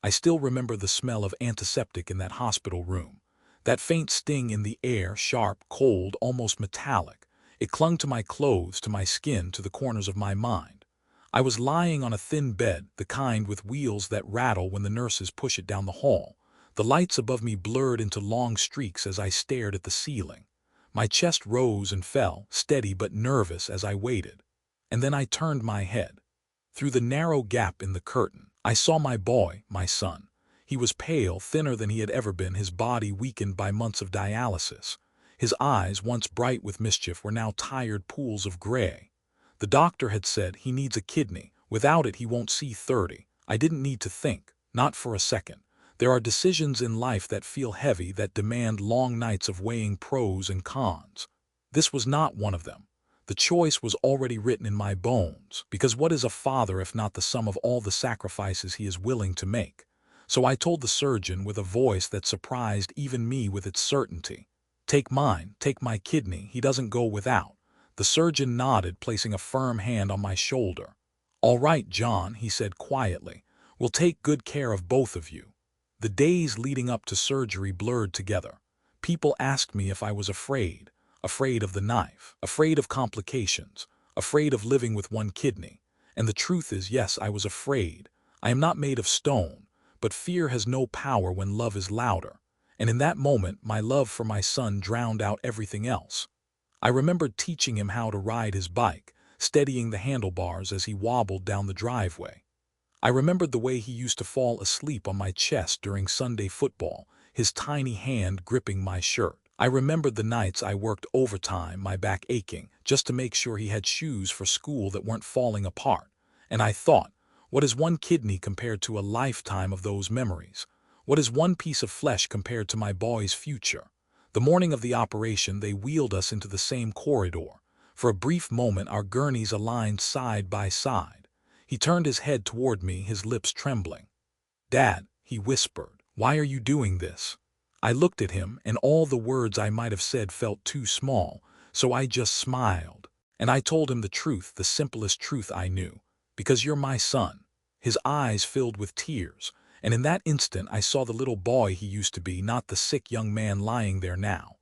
I still remember the smell of antiseptic in that hospital room. That faint sting in the air, sharp, cold, almost metallic. It clung to my clothes, to my skin, to the corners of my mind. I was lying on a thin bed, the kind with wheels that rattle when the nurses push it down the hall. The lights above me blurred into long streaks as I stared at the ceiling. My chest rose and fell, steady but nervous as I waited. And then I turned my head. Through the narrow gap in the curtain, I saw my boy, my son. He was pale, thinner than he had ever been, his body weakened by months of dialysis. His eyes, once bright with mischief, were now tired pools of gray. The doctor had said he needs a kidney. Without it, he won't see 30. I didn't need to think, not for a second. There are decisions in life that feel heavy, that demand long nights of weighing pros and cons. This was not one of them. The choice was already written in my bones, because what is a father if not the sum of all the sacrifices he is willing to make? So I told the surgeon with a voice that surprised even me with its certainty, "Take mine, take my kidney, he doesn't go without." The surgeon nodded, placing a firm hand on my shoulder. "All right, John," he said quietly, "we'll take good care of both of you." The days leading up to surgery blurred together. People asked me if I was afraid. Afraid of the knife, afraid of complications, afraid of living with one kidney. And the truth is, yes, I was afraid. I am not made of stone, but fear has no power when love is louder. And in that moment, my love for my son drowned out everything else. I remembered teaching him how to ride his bike, steadying the handlebars as he wobbled down the driveway. I remembered the way he used to fall asleep on my chest during Sunday football, his tiny hand gripping my shirt. I remembered the nights I worked overtime, my back aching, just to make sure he had shoes for school that weren't falling apart. And I thought, what is one kidney compared to a lifetime of those memories? What is one piece of flesh compared to my boy's future? The morning of the operation, they wheeled us into the same corridor. For a brief moment, our gurneys aligned side by side. He turned his head toward me, his lips trembling. "Dad," he whispered, "why are you doing this?" I looked at him, and all the words I might have said felt too small, so I just smiled. And I told him the truth, the simplest truth I knew. "Because you're my son." His eyes filled with tears, and in that instant I saw the little boy he used to be, not the sick young man lying there now.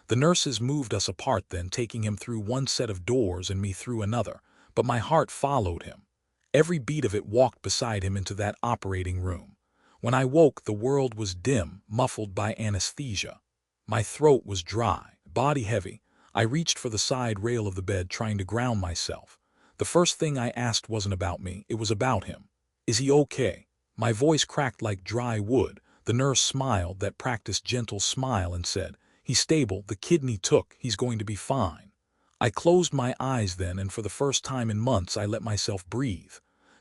The nurses moved us apart then, taking him through one set of doors and me through another, but my heart followed him. Every beat of it walked beside him into that operating room. When I woke, the world was dim, muffled by anesthesia. My throat was dry, body heavy. I reached for the side rail of the bed, trying to ground myself. The first thing I asked wasn't about me, it was about him. "Is he okay?" My voice cracked like dry wood. The nurse smiled, that practiced gentle smile, and said, "He's stable, the kidney took, he's going to be fine." I closed my eyes then, and for the first time in months I let myself breathe.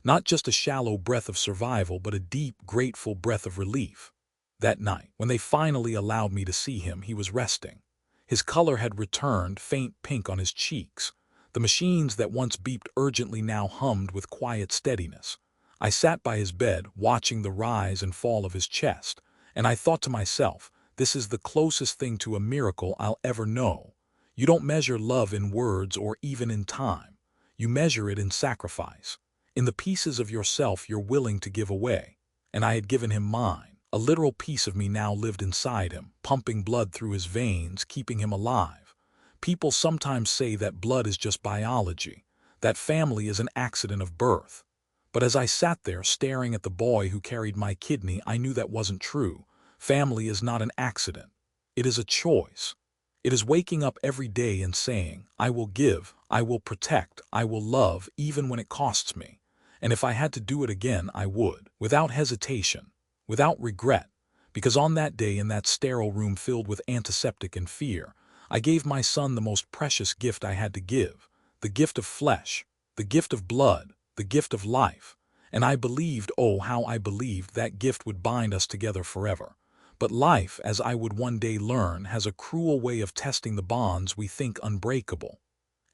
Not just a shallow breath of survival, but a deep, grateful breath of relief. That night, when they finally allowed me to see him, he was resting. His color had returned, faint pink on his cheeks. The machines that once beeped urgently now hummed with quiet steadiness. I sat by his bed, watching the rise and fall of his chest, and I thought to myself, this is the closest thing to a miracle I'll ever know. You don't measure love in words or even in time. You measure it in sacrifice. In the pieces of yourself you're willing to give away. And I had given him mine. A literal piece of me now lived inside him, pumping blood through his veins, keeping him alive. People sometimes say that blood is just biology, that family is an accident of birth. But as I sat there staring at the boy who carried my kidney, I knew that wasn't true. Family is not an accident. It is a choice. It is waking up every day and saying, "I will give, I will protect, I will love, even when it costs me. And if I had to do it again, I would, without hesitation, without regret." Because on that day, in that sterile room filled with antiseptic and fear, I gave my son the most precious gift I had to give, the gift of flesh, the gift of blood, the gift of life. And I believed, oh, how I believed, that gift would bind us together forever. But life, as I would one day learn, has a cruel way of testing the bonds we think unbreakable.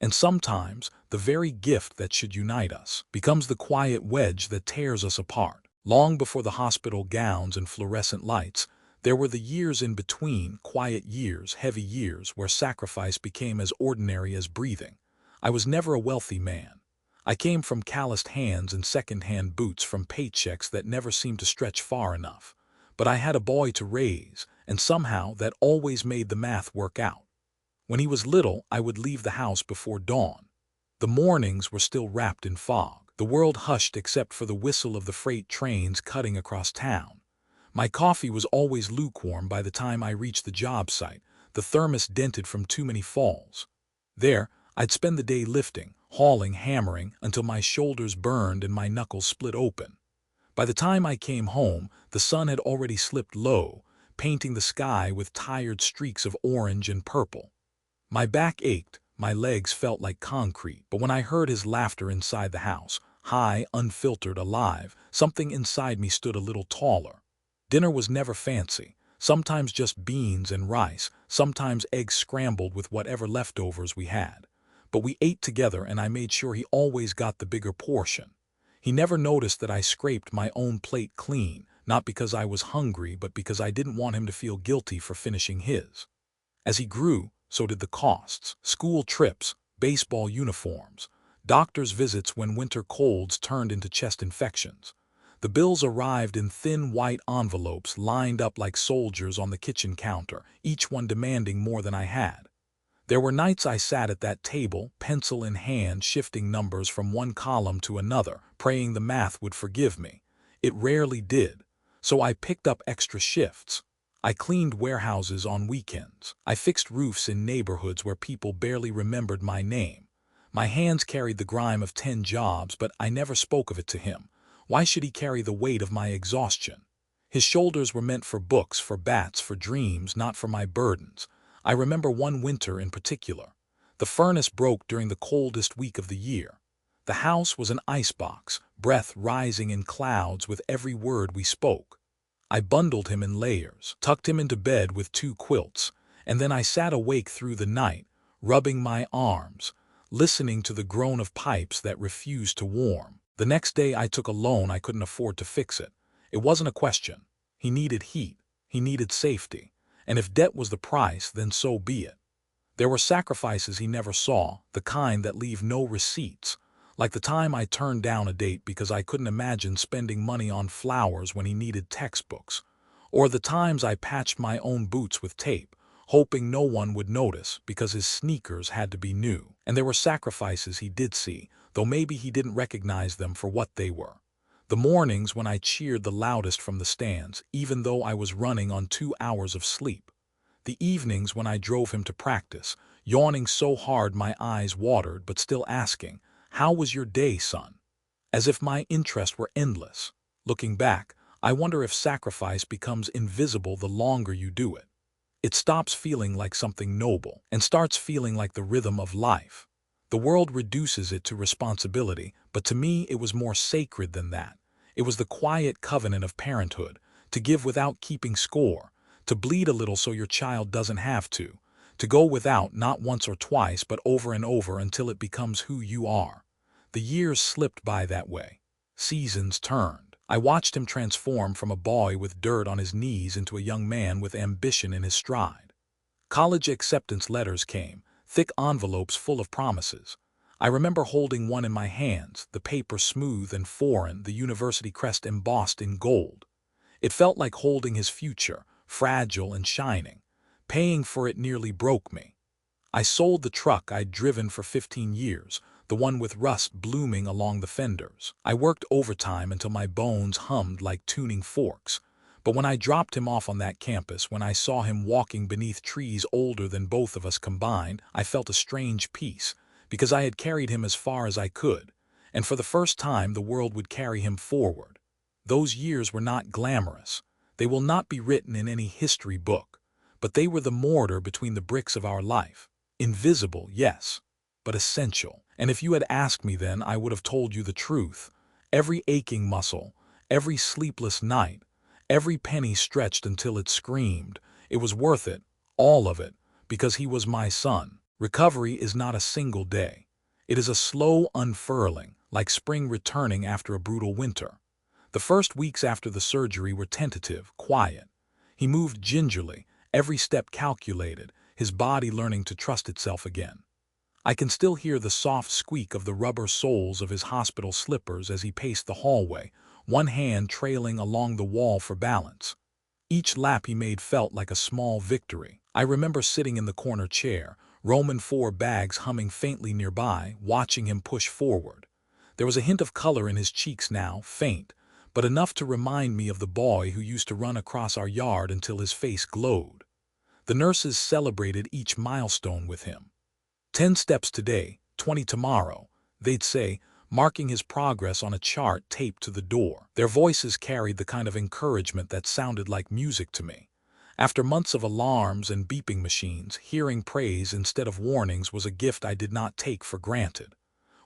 And sometimes, the very gift that should unite us becomes the quiet wedge that tears us apart. Long before the hospital gowns and fluorescent lights, there were the years in between, quiet years, heavy years, where sacrifice became as ordinary as breathing. I was never a wealthy man. I came from calloused hands and second-hand boots from paychecks that never seemed to stretch far enough. But I had a boy to raise, and somehow that always made the math work out. When he was little, I would leave the house before dawn. The mornings were still wrapped in fog. The world hushed except for the whistle of the freight trains cutting across town. My coffee was always lukewarm by the time I reached the job site, the thermos dented from too many falls. There, I'd spend the day lifting, hauling, hammering, until my shoulders burned and my knuckles split open. By the time I came home, the sun had already slipped low, painting the sky with tired streaks of orange and purple. My back ached, my legs felt like concrete, but when I heard his laughter inside the house, high, unfiltered, alive, something inside me stood a little taller. Dinner was never fancy, sometimes just beans and rice, sometimes eggs scrambled with whatever leftovers we had. But we ate together and I made sure he always got the bigger portion. He never noticed that I scraped my own plate clean, not because I was hungry, but because I didn't want him to feel guilty for finishing his. As he grew, so did the costs. School trips, baseball uniforms, doctor's visits when winter colds turned into chest infections. The bills arrived in thin white envelopes lined up like soldiers on the kitchen counter, each one demanding more than I had. There were nights I sat at that table, pencil in hand, shifting numbers from one column to another, praying the math would forgive me. It rarely did, so I picked up extra shifts. I cleaned warehouses on weekends. I fixed roofs in neighborhoods where people barely remembered my name. My hands carried the grime of 10 jobs, but I never spoke of it to him. Why should he carry the weight of my exhaustion? His shoulders were meant for books, for bats, for dreams, not for my burdens. I remember one winter in particular. The furnace broke during the coldest week of the year. The house was an icebox, breath rising in clouds with every word we spoke. I bundled him in layers, tucked him into bed with 2 quilts, and then I sat awake through the night, rubbing my arms, listening to the groan of pipes that refused to warm. The next day I took a loan I couldn't afford to fix it. It wasn't a question. He needed heat. He needed safety. And if debt was the price, then so be it. There were sacrifices he never saw, the kind that leave no receipts. Like the time I turned down a date because I couldn't imagine spending money on flowers when he needed textbooks. Or the times I patched my own boots with tape, hoping no one would notice because his sneakers had to be new. And there were sacrifices he did see, though maybe he didn't recognize them for what they were. The mornings when I cheered the loudest from the stands, even though I was running on 2 hours of sleep. The evenings when I drove him to practice, yawning so hard my eyes watered but still asking, "How was your day, son?" As if my interest were endless. Looking back, I wonder if sacrifice becomes invisible the longer you do it. It stops feeling like something noble and starts feeling like the rhythm of life. The world reduces it to responsibility, but to me it was more sacred than that. It was the quiet covenant of parenthood, to give without keeping score, to bleed a little so your child doesn't have to go without not once or twice but over and over until it becomes who you are. The years slipped by that way. Seasons turned. I watched him transform from a boy with dirt on his knees into a young man with ambition in his stride. College acceptance letters came, thick envelopes full of promises. I remember holding one in my hands, the paper smooth and foreign, the university crest embossed in gold. It felt like holding his future, fragile and shining. Paying for it nearly broke me. I sold the truck I'd driven for 15 years, the one with rust blooming along the fenders. I worked overtime until my bones hummed like tuning forks. But when I dropped him off on that campus, when I saw him walking beneath trees older than both of us combined, I felt a strange peace, because I had carried him as far as I could, and for the first time the world would carry him forward. Those years were not glamorous. They will not be written in any history book, but they were the mortar between the bricks of our life. Invisible, yes, but essential. And if you had asked me then, I would have told you the truth. Every aching muscle, every sleepless night, every penny stretched until it screamed, it was worth it, all of it, because he was my son. Recovery is not a single day. It is a slow unfurling, like spring returning after a brutal winter. The first weeks after the surgery were tentative, quiet. He moved gingerly, every step calculated, his body learning to trust itself again. I can still hear the soft squeak of the rubber soles of his hospital slippers as he paced the hallway, one hand trailing along the wall for balance. Each lap he made felt like a small victory. I remember sitting in the corner chair, Roman 4 bags humming faintly nearby, watching him push forward. There was a hint of color in his cheeks now, faint, but enough to remind me of the boy who used to run across our yard until his face glowed. The nurses celebrated each milestone with him. 10 steps today, 20 tomorrow, they'd say, marking his progress on a chart taped to the door. Their voices carried the kind of encouragement that sounded like music to me. After months of alarms and beeping machines, hearing praise instead of warnings was a gift I did not take for granted.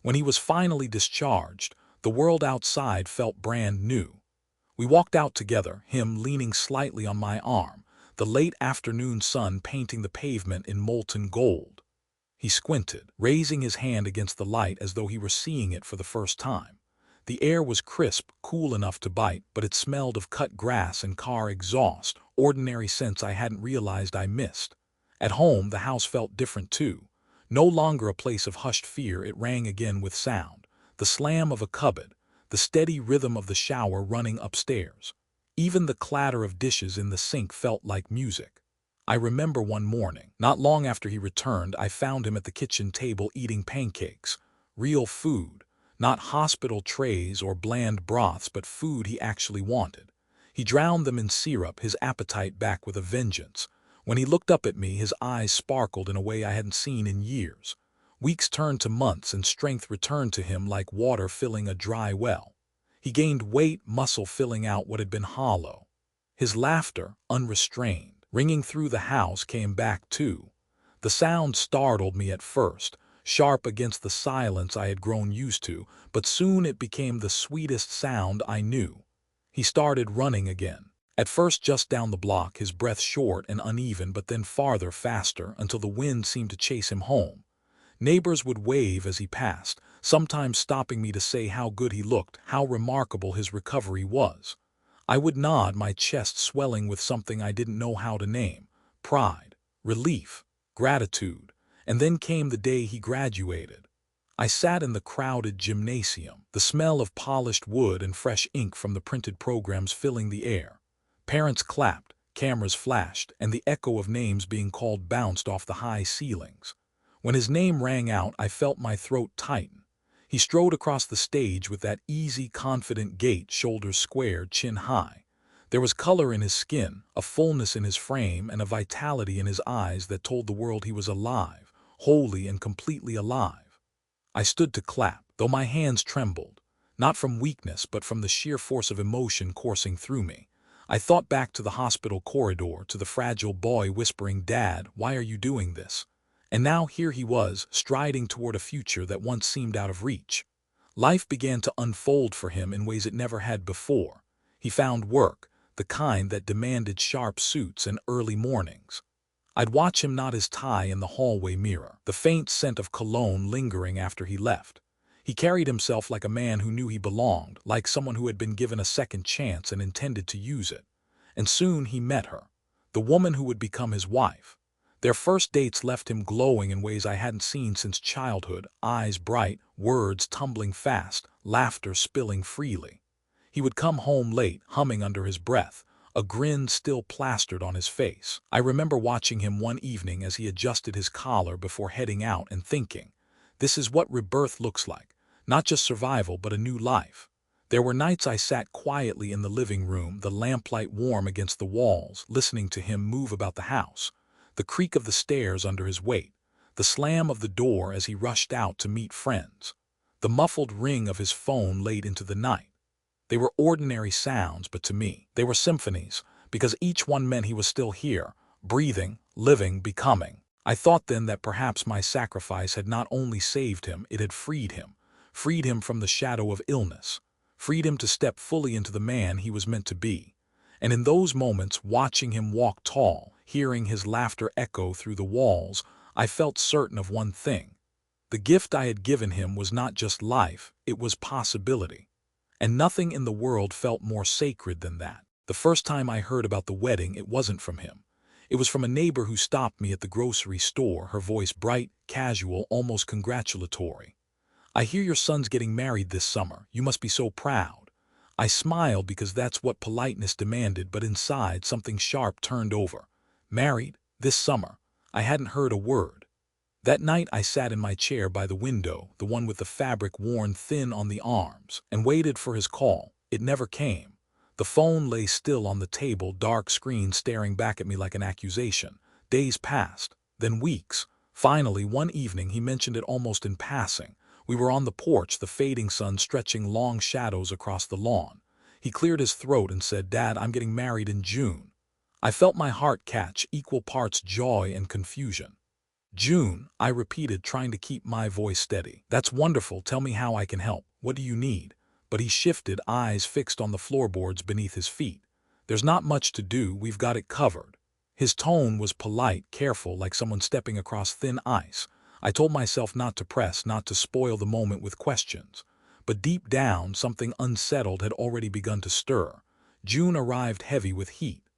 When he was finally discharged, the world outside felt brand new. We walked out together, him leaning slightly on my arm, the late afternoon sun painting the pavement in molten gold. He squinted, raising his hand against the light as though he were seeing it for the first time. The air was crisp, cool enough to bite, but it smelled of cut grass and car exhaust, ordinary scents I hadn't realized I missed. At home, the house felt different too. No longer a place of hushed fear, it rang again with sound. The slam of a cupboard, the steady rhythm of the shower running upstairs. Even the clatter of dishes in the sink felt like music. I remember one morning, not long after he returned, I found him at the kitchen table eating pancakes. Real food, not hospital trays or bland broths, but food he actually wanted. He drowned them in syrup, his appetite back with a vengeance. When he looked up at me, his eyes sparkled in a way I hadn't seen in years. Weeks turned to months and strength returned to him like water filling a dry well. He gained weight, muscle filling out what had been hollow. His laughter, unrestrained, ringing through the house, came back too. The sound startled me at first, sharp against the silence I had grown used to, but soon it became the sweetest sound I knew. He started running again. At first just down the block, his breath short and uneven, but then farther, faster, until the wind seemed to chase him home. Neighbors would wave as he passed, sometimes stopping me to say how good he looked, how remarkable his recovery was. I would nod, my chest swelling with something I didn't know how to name: pride, relief, gratitude. And then came the day he graduated. I sat in the crowded gymnasium, the smell of polished wood and fresh ink from the printed programs filling the air. Parents clapped, cameras flashed, and the echo of names being called bounced off the high ceilings. When his name rang out, I felt my throat tighten. He strode across the stage with that easy, confident gait, shoulders squared, chin high. There was color in his skin, a fullness in his frame, and a vitality in his eyes that told the world he was alive, wholly and completely alive. I stood to clap, though my hands trembled, not from weakness but from the sheer force of emotion coursing through me. I thought back to the hospital corridor, to the fragile boy whispering, "Dad, why are you doing this?" And now here he was, striding toward a future that once seemed out of reach. Life began to unfold for him in ways it never had before. He found work, the kind that demanded sharp suits and early mornings. I'd watch him knot his tie in the hallway mirror, the faint scent of cologne lingering after he left. He carried himself like a man who knew he belonged, like someone who had been given a second chance and intended to use it. And soon he met her, the woman who would become his wife. Their first dates left him glowing in ways I hadn't seen since childhood, eyes bright, words tumbling fast, laughter spilling freely. He would come home late, humming under his breath, a grin still plastered on his face. I remember watching him one evening as he adjusted his collar before heading out and thinking, this is what rebirth looks like, not just survival but a new life. There were nights I sat quietly in the living room, the lamplight warm against the walls, listening to him move about the house. The creak of the stairs under his weight, the slam of the door as he rushed out to meet friends, the muffled ring of his phone late into the night. They were ordinary sounds, but to me, they were symphonies, because each one meant he was still here, breathing, living, becoming. I thought then that perhaps my sacrifice had not only saved him, it had freed him from the shadow of illness, freed him to step fully into the man he was meant to be. And in those moments, watching him walk tall, hearing his laughter echo through the walls, I felt certain of one thing. The gift I had given him was not just life, it was possibility. And nothing in the world felt more sacred than that. The first time I heard about the wedding, it wasn't from him. It was from a neighbor who stopped me at the grocery store, her voice bright, casual, almost congratulatory. "I hear your son's getting married this summer. You must be so proud." I smiled because that's what politeness demanded, but inside something sharp turned over. Married? This summer? I hadn't heard a word. That night I sat in my chair by the window, the one with the fabric worn thin on the arms, and waited for his call. It never came. The phone lay still on the table, dark screen staring back at me like an accusation. Days passed, then weeks. Finally, one evening he mentioned it almost in passing. We were on the porch, the fading sun stretching long shadows across the lawn. He cleared his throat and said, "Dad, I'm getting married in June." I felt my heart catch, equal parts joy and confusion. "June," I repeated, trying to keep my voice steady. "That's wonderful. Tell me how I can help. What do you need?" But he shifted, eyes fixed on the floorboards beneath his feet. "There's not much to do. We've got it covered." His tone was polite, careful, like someone stepping across thin ice. I told myself not to press, not to spoil the moment with questions. But deep down, something unsettled had already begun to stir. June arrived heavy with heat.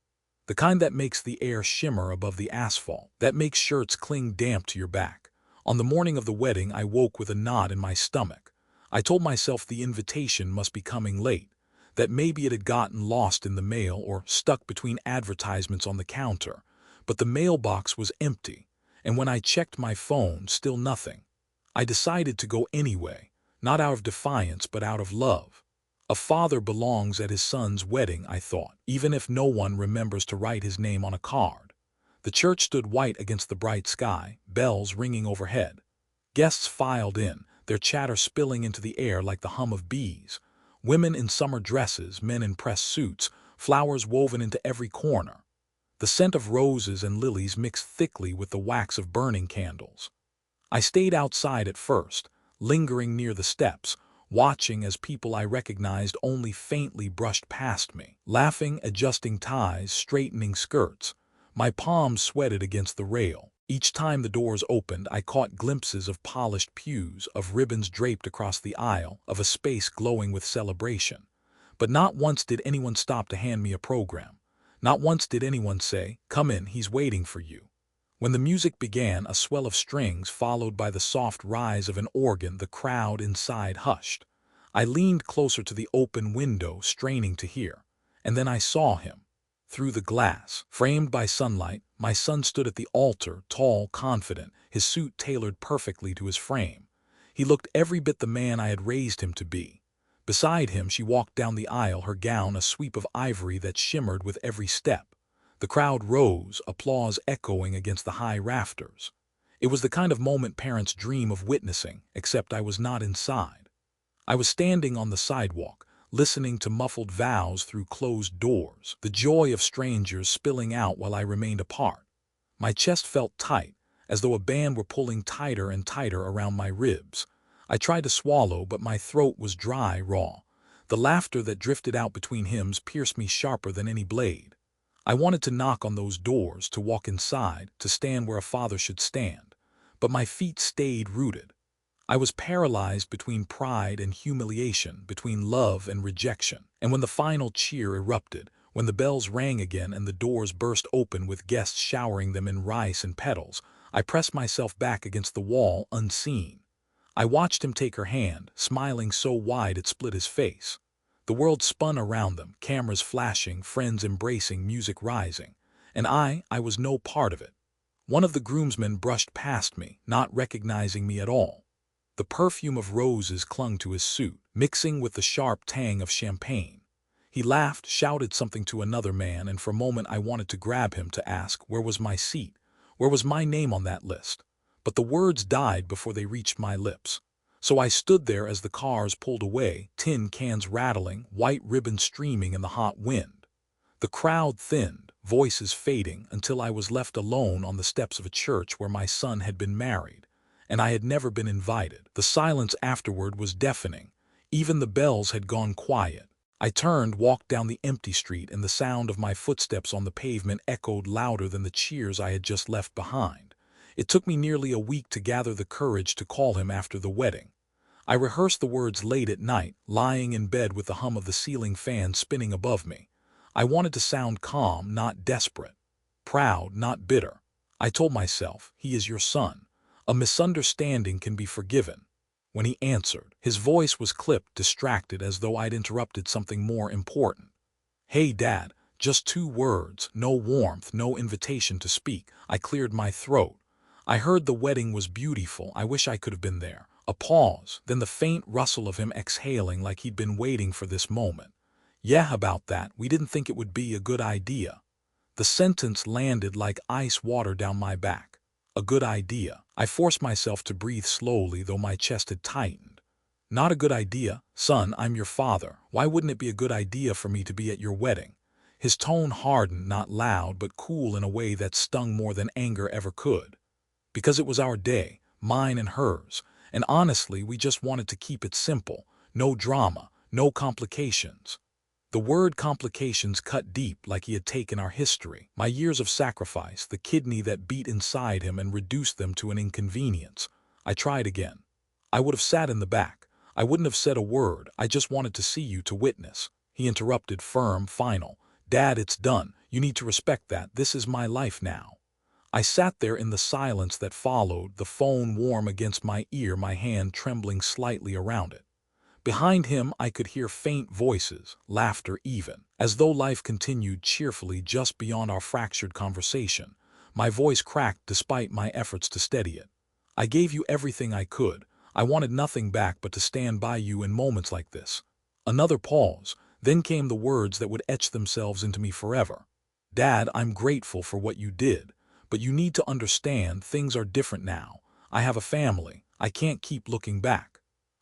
The kind that makes the air shimmer above the asphalt, that makes shirts cling damp to your back. On the morning of the wedding, I woke with a knot in my stomach. I told myself the invitation must be coming late, that maybe it had gotten lost in the mail or stuck between advertisements on the counter. But the mailbox was empty, and when I checked my phone, still nothing. I decided to go anyway, not out of defiance but out of love. A father belongs at his son's wedding, I thought, even if no one remembers to write his name on a card. The church stood white against the bright sky, bells ringing overhead. Guests filed in, their chatter spilling into the air like the hum of bees. Women in summer dresses, men in pressed suits, flowers woven into every corner. The scent of roses and lilies mixed thickly with the wax of burning candles. I stayed outside at first, lingering near the steps, watching as people I recognized only faintly brushed past me, laughing, adjusting ties, straightening skirts. My palms sweated against the rail. Each time the doors opened, I caught glimpses of polished pews, of ribbons draped across the aisle, of a space glowing with celebration. But not once did anyone stop to hand me a program. Not once did anyone say, "Come in, he's waiting for you." When the music began, a swell of strings followed by the soft rise of an organ, the crowd inside hushed. I leaned closer to the open window, straining to hear. And then I saw him. Through the glass, framed by sunlight, my son stood at the altar, tall, confident, his suit tailored perfectly to his frame. He looked every bit the man I had raised him to be. Beside him, she walked down the aisle, her gown a sweep of ivory that shimmered with every step. The crowd rose, applause echoing against the high rafters. It was the kind of moment parents dream of witnessing, except I was not inside. I was standing on the sidewalk, listening to muffled vows through closed doors, the joy of strangers spilling out while I remained apart. My chest felt tight, as though a band were pulling tighter and tighter around my ribs. I tried to swallow, but my throat was dry, raw. The laughter that drifted out between hymns pierced me sharper than any blade. I wanted to knock on those doors, to walk inside, to stand where a father should stand. But my feet stayed rooted. I was paralyzed between pride and humiliation, between love and rejection. And when the final cheer erupted, when the bells rang again and the doors burst open with guests showering them in rice and petals, I pressed myself back against the wall, unseen. I watched him take her hand, smiling so wide it split his face. The world spun around them, cameras flashing, friends embracing, music rising. And I was no part of it. One of the groomsmen brushed past me, not recognizing me at all. The perfume of roses clung to his suit, mixing with the sharp tang of champagne. He laughed, shouted something to another man, and for a moment I wanted to grab him, to ask where was my seat, where was my name on that list. But the words died before they reached my lips. So I stood there as the cars pulled away, tin cans rattling, white ribbons streaming in the hot wind. The crowd thinned, voices fading, until I was left alone on the steps of a church where my son had been married, and I had never been invited. The silence afterward was deafening. Even the bells had gone quiet. I turned, walked down the empty street, and the sound of my footsteps on the pavement echoed louder than the cheers I had just left behind. It took me nearly a week to gather the courage to call him after the wedding. I rehearsed the words late at night, lying in bed with the hum of the ceiling fan spinning above me. I wanted to sound calm, not desperate. proud, not bitter. I told myself, he is your son. A misunderstanding can be forgiven. When he answered, his voice was clipped, distracted, as though I'd interrupted something more important. "Hey, Dad," just 2 words, no warmth, no invitation to speak. I cleared my throat. "I heard the wedding was beautiful. I wish I could have been there." A pause, then the faint rustle of him exhaling like he'd been waiting for this moment. "Yeah, about that. We didn't think it would be a good idea." The sentence landed like ice water down my back. A good idea. I forced myself to breathe slowly, though my chest had tightened. "Not a good idea? Son, I'm your father. Why wouldn't it be a good idea for me to be at your wedding?" His tone hardened, not loud, but cool in a way that stung more than anger ever could. "Because it was our day, mine and hers, and honestly, we just wanted to keep it simple. No drama, no complications." The word complications cut deep, like he had taken our history, my years of sacrifice, the kidney that beat inside him, and reduced them to an inconvenience. I tried again. "I would have sat in the back. I wouldn't have said a word. I just wanted to see you, to witness." He interrupted, firm, final. "Dad, it's done. You need to respect that. This is my life now." I sat there in the silence that followed, the phone warm against my ear, my hand trembling slightly around it. Behind him I could hear faint voices, laughter even, as though life continued cheerfully just beyond our fractured conversation. My voice cracked despite my efforts to steady it. "I gave you everything I could. I wanted nothing back but to stand by you in moments like this." Another pause, then came the words that would etch themselves into me forever. "Dad, I'm grateful for what you did, but you need to understand things are different now. I have a family. I can't keep looking back."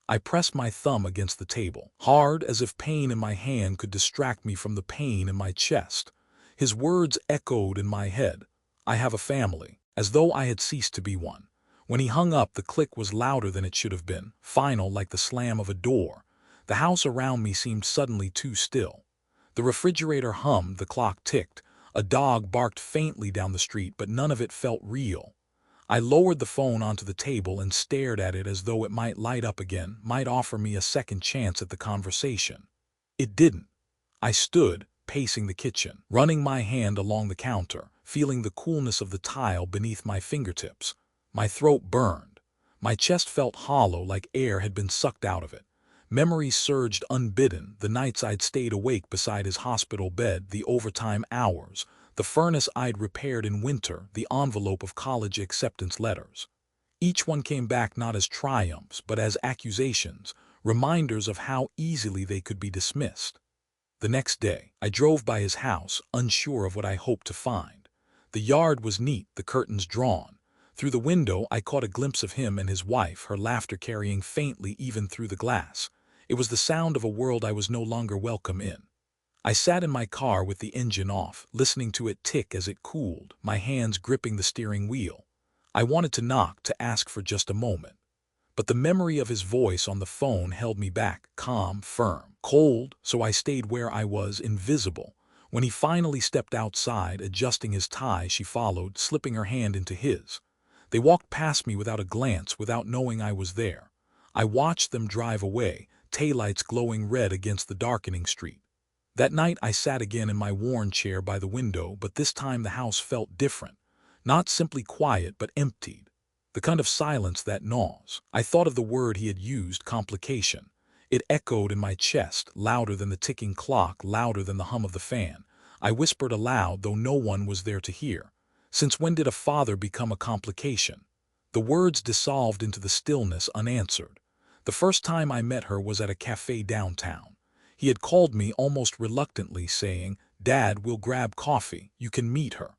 I pressed my thumb against the table, hard, as if pain in my hand could distract me from the pain in my chest. His words echoed in my head. "I have a family," as though I had ceased to be one. When he hung up, the click was louder than it should have been, final, like the slam of a door. The house around me seemed suddenly too still. The refrigerator hummed, the clock ticked, a dog barked faintly down the street, but none of it felt real. I lowered the phone onto the table and stared at it as though it might light up again, might offer me a second chance at the conversation. It didn't. I stood, pacing the kitchen, running my hand along the counter, feeling the coolness of the tile beneath my fingertips. My throat burned. My chest felt hollow, like air had been sucked out of it. Memories surged unbidden, the nights I'd stayed awake beside his hospital bed, the overtime hours, the furnace I'd repaired in winter, the envelope of college acceptance letters. Each one came back not as triumphs, but as accusations, reminders of how easily they could be dismissed. The next day, I drove by his house, unsure of what I hoped to find. The yard was neat, the curtains drawn. Through the window, I caught a glimpse of him and his wife, her laughter carrying faintly even through the glass. It was the sound of a world I was no longer welcome in. I sat in my car with the engine off, listening to it tick as it cooled, my hands gripping the steering wheel. I wanted to knock, to ask for just a moment. But the memory of his voice on the phone held me back, calm, firm, cold, so I stayed where I was, invisible. When he finally stepped outside, adjusting his tie, she followed, slipping her hand into his. They walked past me without a glance, without knowing I was there. I watched them drive away, taillights glowing red against the darkening street. That night I sat again in my worn chair by the window, but this time the house felt different. Not simply quiet, but emptied. The kind of silence that gnaws. I thought of the word he had used, complication. It echoed in my chest, louder than the ticking clock, louder than the hum of the fan. I whispered aloud, though no one was there to hear. "Since when did a father become a complication?" The words dissolved into the stillness, unanswered. The first time I met her was at a cafe downtown. He had called me almost reluctantly, saying, "Dad, we'll grab coffee. You can meet her."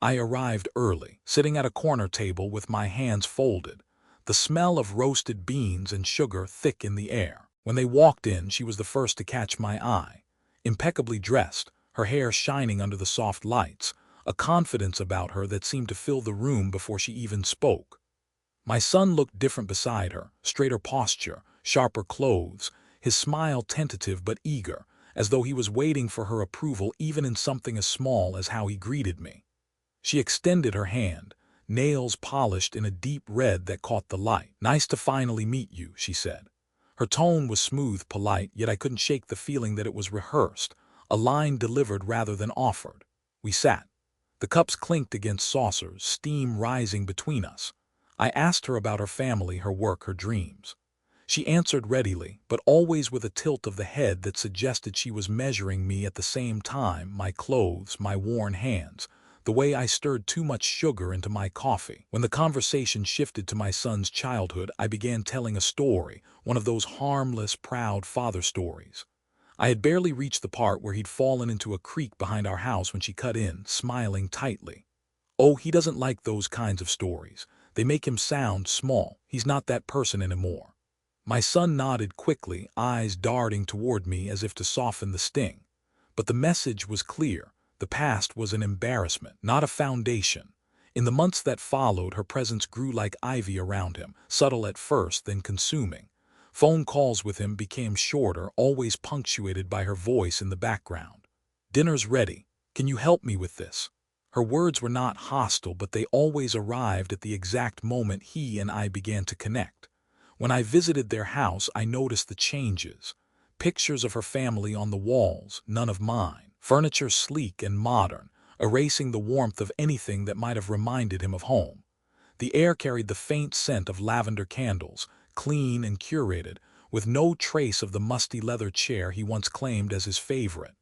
I arrived early, sitting at a corner table with my hands folded, the smell of roasted beans and sugar thick in the air. When they walked in, she was the first to catch my eye. Impeccably dressed, her hair shining under the soft lights, a confidence about her that seemed to fill the room before she even spoke. My son looked different beside her, straighter posture, sharper clothes, his smile tentative but eager, as though he was waiting for her approval even in something as small as how he greeted me. She extended her hand, nails polished in a deep red that caught the light. "Nice to finally meet you," she said. Her tone was smooth, polite, yet I couldn't shake the feeling that it was rehearsed, a line delivered rather than offered. We sat. The cups clinked against saucers, steam rising between us. I asked her about her family, her work, her dreams. She answered readily, but always with a tilt of the head that suggested she was measuring me at the same time, my clothes, my worn hands, the way I stirred too much sugar into my coffee. When the conversation shifted to my son's childhood, I began telling a story, one of those harmless, proud father stories. I had barely reached the part where he'd fallen into a creek behind our house when she cut in, smiling tightly. "Oh, he doesn't like those kinds of stories. They make him sound small. He's not that person anymore." My son nodded quickly, eyes darting toward me as if to soften the sting. But the message was clear. The past was an embarrassment, not a foundation. In the months that followed, her presence grew like ivy around him, subtle at first, then consuming. Phone calls with him became shorter, always punctuated by her voice in the background. "Dinner's ready. Can you help me with this?" Her words were not hostile, but they always arrived at the exact moment he and I began to connect. When I visited their house, I noticed the changes. Pictures of her family on the walls, none of mine. Furniture sleek and modern, erasing the warmth of anything that might have reminded him of home. The air carried the faint scent of lavender candles, clean and curated, with no trace of the musty leather chair he once claimed as his favorite.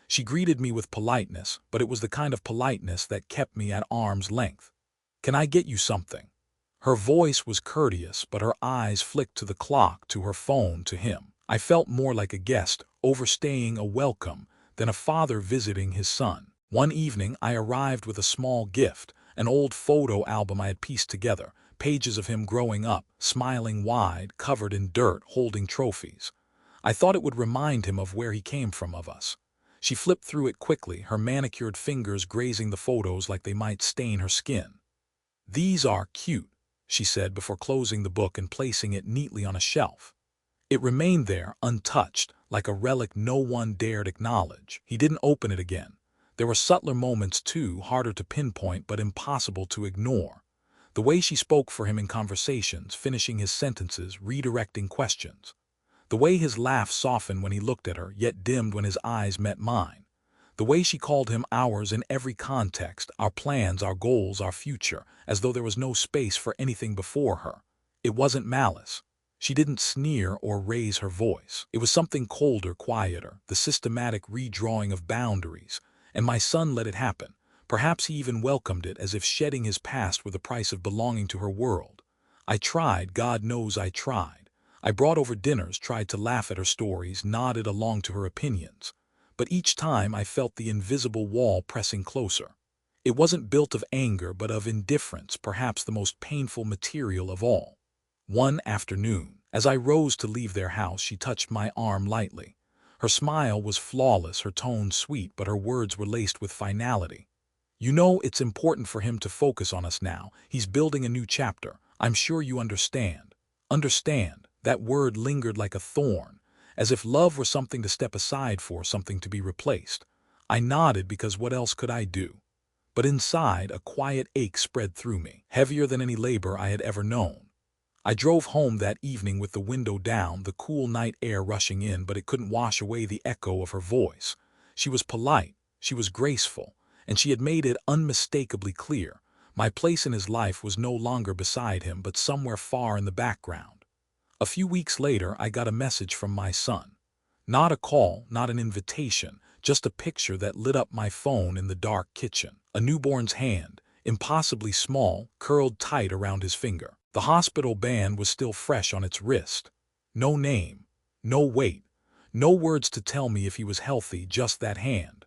She greeted me with politeness, but it was the kind of politeness that kept me at arm's length. "Can I get you something?" Her voice was courteous, but her eyes flicked to the clock, to her phone, to him. I felt more like a guest, overstaying a welcome, than a father visiting his son. One evening, I arrived with a small gift, an old photo album I had pieced together, pages of him growing up, smiling wide, covered in dirt, holding trophies. I thought it would remind him of where he came from, of us. She flipped through it quickly, her manicured fingers grazing the photos like they might stain her skin. "These are cute," she said before closing the book and placing it neatly on a shelf. It remained there, untouched, like a relic no one dared acknowledge. He didn't open it again. There were subtler moments too, harder to pinpoint but impossible to ignore. The way she spoke for him in conversations, finishing his sentences, redirecting questions. The way his laugh softened when he looked at her, yet dimmed when his eyes met mine. The way she called him ours in every context, our plans, our goals, our future, as though there was no space for anything before her. It wasn't malice. She didn't sneer or raise her voice. It was something colder, quieter, the systematic redrawing of boundaries, and my son let it happen. Perhaps he even welcomed it, as if shedding his past were the price of belonging to her world. I tried, God knows I tried. I brought over dinners, tried to laugh at her stories, nodded along to her opinions. But each time I felt the invisible wall pressing closer. It wasn't built of anger, but of indifference, perhaps the most painful material of all. One afternoon, as I rose to leave their house, she touched my arm lightly. Her smile was flawless, her tone sweet, but her words were laced with finality. "You know, it's important for him to focus on us now. He's building a new chapter. I'm sure you understand." Understand, that word lingered like a thorn, as if love were something to step aside for, something to be replaced. I nodded because what else could I do? But inside, a quiet ache spread through me, heavier than any labor I had ever known. I drove home that evening with the window down, the cool night air rushing in, but it couldn't wash away the echo of her voice. She was polite, she was graceful, and she had made it unmistakably clear. My place in his life was no longer beside him, but somewhere far in the background. A few weeks later, I got a message from my son. Not a call, not an invitation, just a picture that lit up my phone in the dark kitchen. A newborn's hand, impossibly small, curled tight around his finger. The hospital band was still fresh on its wrist. No name, no weight, no words to tell me if he was healthy, just that hand.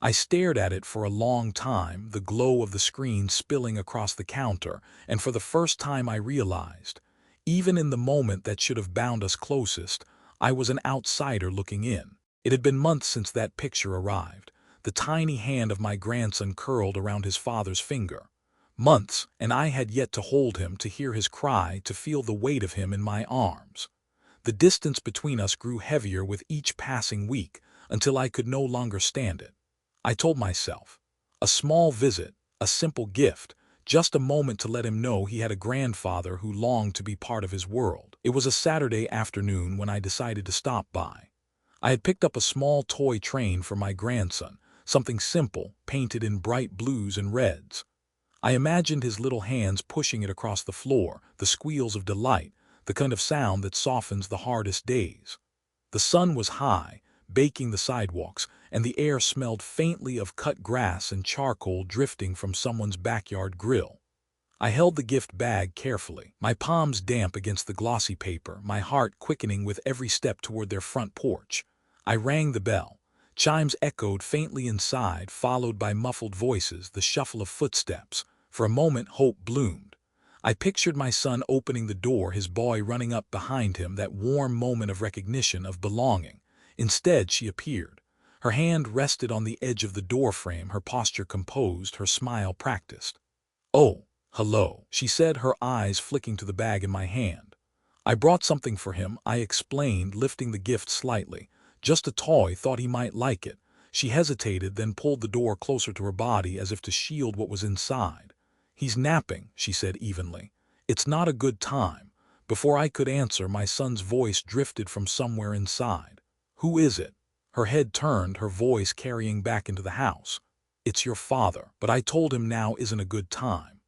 I stared at it for a long time, the glow of the screen spilling across the counter, and for the first time I realized, even in the moment that should have bound us closest, I was an outsider looking in. It had been months since that picture arrived, the tiny hand of my grandson curled around his father's finger. Months, and I had yet to hold him, to hear his cry, to feel the weight of him in my arms. The distance between us grew heavier with each passing week, until I could no longer stand it. I told myself, a small visit, a simple gift, just a moment to let him know he had a grandfather who longed to be part of his world. It was a Saturday afternoon when I decided to stop by. I had picked up a small toy train for my grandson, something simple, painted in bright blues and reds. I imagined his little hands pushing it across the floor, the squeals of delight, the kind of sound that softens the hardest days. The sun was high, baking the sidewalks, and the air smelled faintly of cut grass and charcoal drifting from someone's backyard grill. I held the gift bag carefully, my palms damp against the glossy paper, my heart quickening with every step toward their front porch. I rang the bell. Chimes echoed faintly inside, followed by muffled voices, the shuffle of footsteps. For a moment, hope bloomed. I pictured my son opening the door, his boy running up behind him, that warm moment of recognition, of belonging. Instead, she appeared. Her hand rested on the edge of the doorframe, her posture composed, her smile practiced. "Oh, hello," she said, her eyes flicking to the bag in my hand. "I brought something for him," I explained, lifting the gift slightly. "Just a toy, thought he might like it." She hesitated, then pulled the door closer to her body as if to shield what was inside. "He's napping," she said evenly. "It's not a good time." Before I could answer, my son's voice drifted from somewhere inside. "Who is it?" Her head turned, her voice carrying back into the house. "It's your father, but I told him now isn't a good time."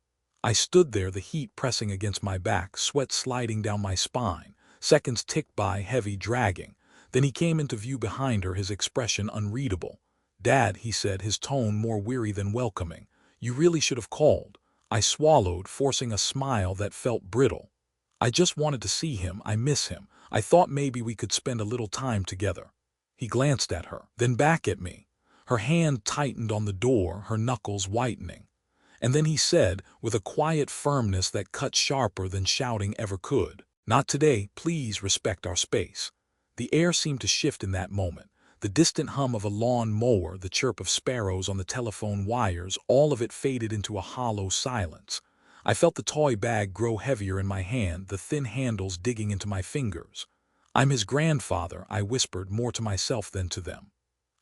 I stood there, the heat pressing against my back, sweat sliding down my spine. Seconds ticked by, heavy, dragging. Then he came into view behind her, his expression unreadable. "Dad," he said, his tone more weary than welcoming. "You really should have called." I swallowed, forcing a smile that felt brittle. "I just wanted to see him. I miss him. I thought maybe we could spend a little time together." He glanced at her, then back at me. Her hand tightened on the door, her knuckles whitening. And then he said, with a quiet firmness that cut sharper than shouting ever could, "Not today. Please respect our space." The air seemed to shift in that moment. The distant hum of a lawn mower, the chirp of sparrows on the telephone wires, all of it faded into a hollow silence. I felt the toy bag grow heavier in my hand, the thin handles digging into my fingers. "I'm his grandfather," I whispered, more to myself than to them.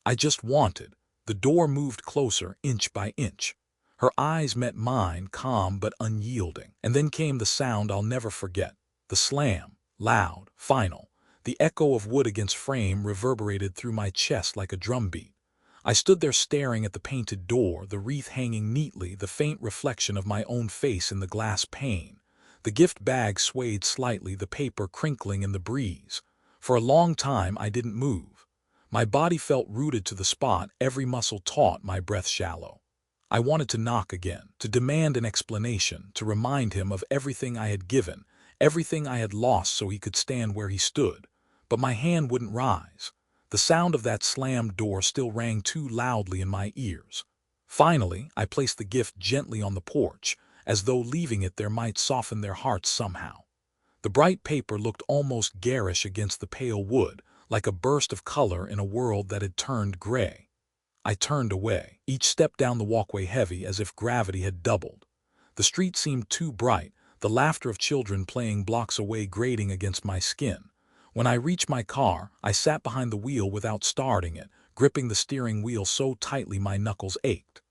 "I just wanted." The door moved closer, inch by inch. Her eyes met mine, calm but unyielding. And then came the sound I'll never forget. The slam, loud, final. The echo of wood against frame reverberated through my chest like a drumbeat. I stood there staring at the painted door, the wreath hanging neatly, the faint reflection of my own face in the glass pane. The gift bag swayed slightly, the paper crinkling in the breeze. For a long time I didn't move. My body felt rooted to the spot, every muscle taut, my breath shallow. I wanted to knock again, to demand an explanation, to remind him of everything I had given, everything I had lost so he could stand where he stood. But my hand wouldn't rise. The sound of that slammed door still rang too loudly in my ears. Finally, I placed the gift gently on the porch, as though leaving it there might soften their hearts somehow. The bright paper looked almost garish against the pale wood, like a burst of color in a world that had turned gray. I turned away, each step down the walkway heavy, as if gravity had doubled. The street seemed too bright, the laughter of children playing blocks away grating against my skin. When I reached my car, I sat behind the wheel without starting it, gripping the steering wheel so tightly my knuckles ached.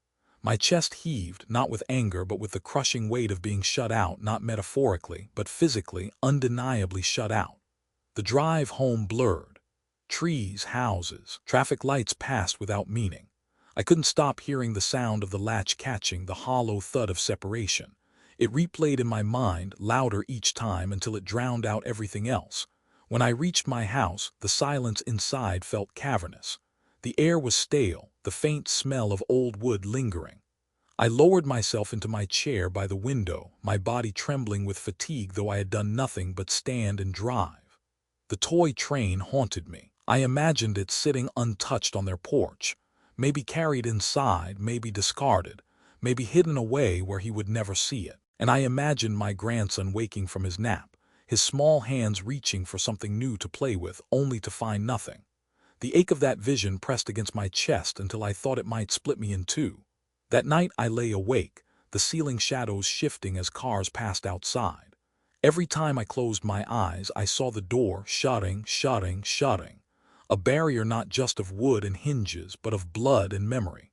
My chest heaved, not with anger but with the crushing weight of being shut out, not metaphorically, but physically, undeniably shut out. The drive home blurred. Trees, houses, traffic lights passed without meaning. I couldn't stop hearing the sound of the latch catching, the hollow thud of separation. It replayed in my mind, louder each time until it drowned out everything else. When I reached my house, the silence inside felt cavernous. The air was stale, the faint smell of old wood lingering. I lowered myself into my chair by the window, my body trembling with fatigue though I had done nothing but stand and drive. The toy train haunted me. I imagined it sitting untouched on their porch, maybe carried inside, maybe discarded, maybe hidden away where he would never see it. And I imagined my grandson waking from his nap, his small hands reaching for something new to play with, only to find nothing. The ache of that vision pressed against my chest until I thought it might split me in two. That night I lay awake, the ceiling shadows shifting as cars passed outside. Every time I closed my eyes, I saw the door shutting. A barrier not just of wood and hinges, but of blood and memory.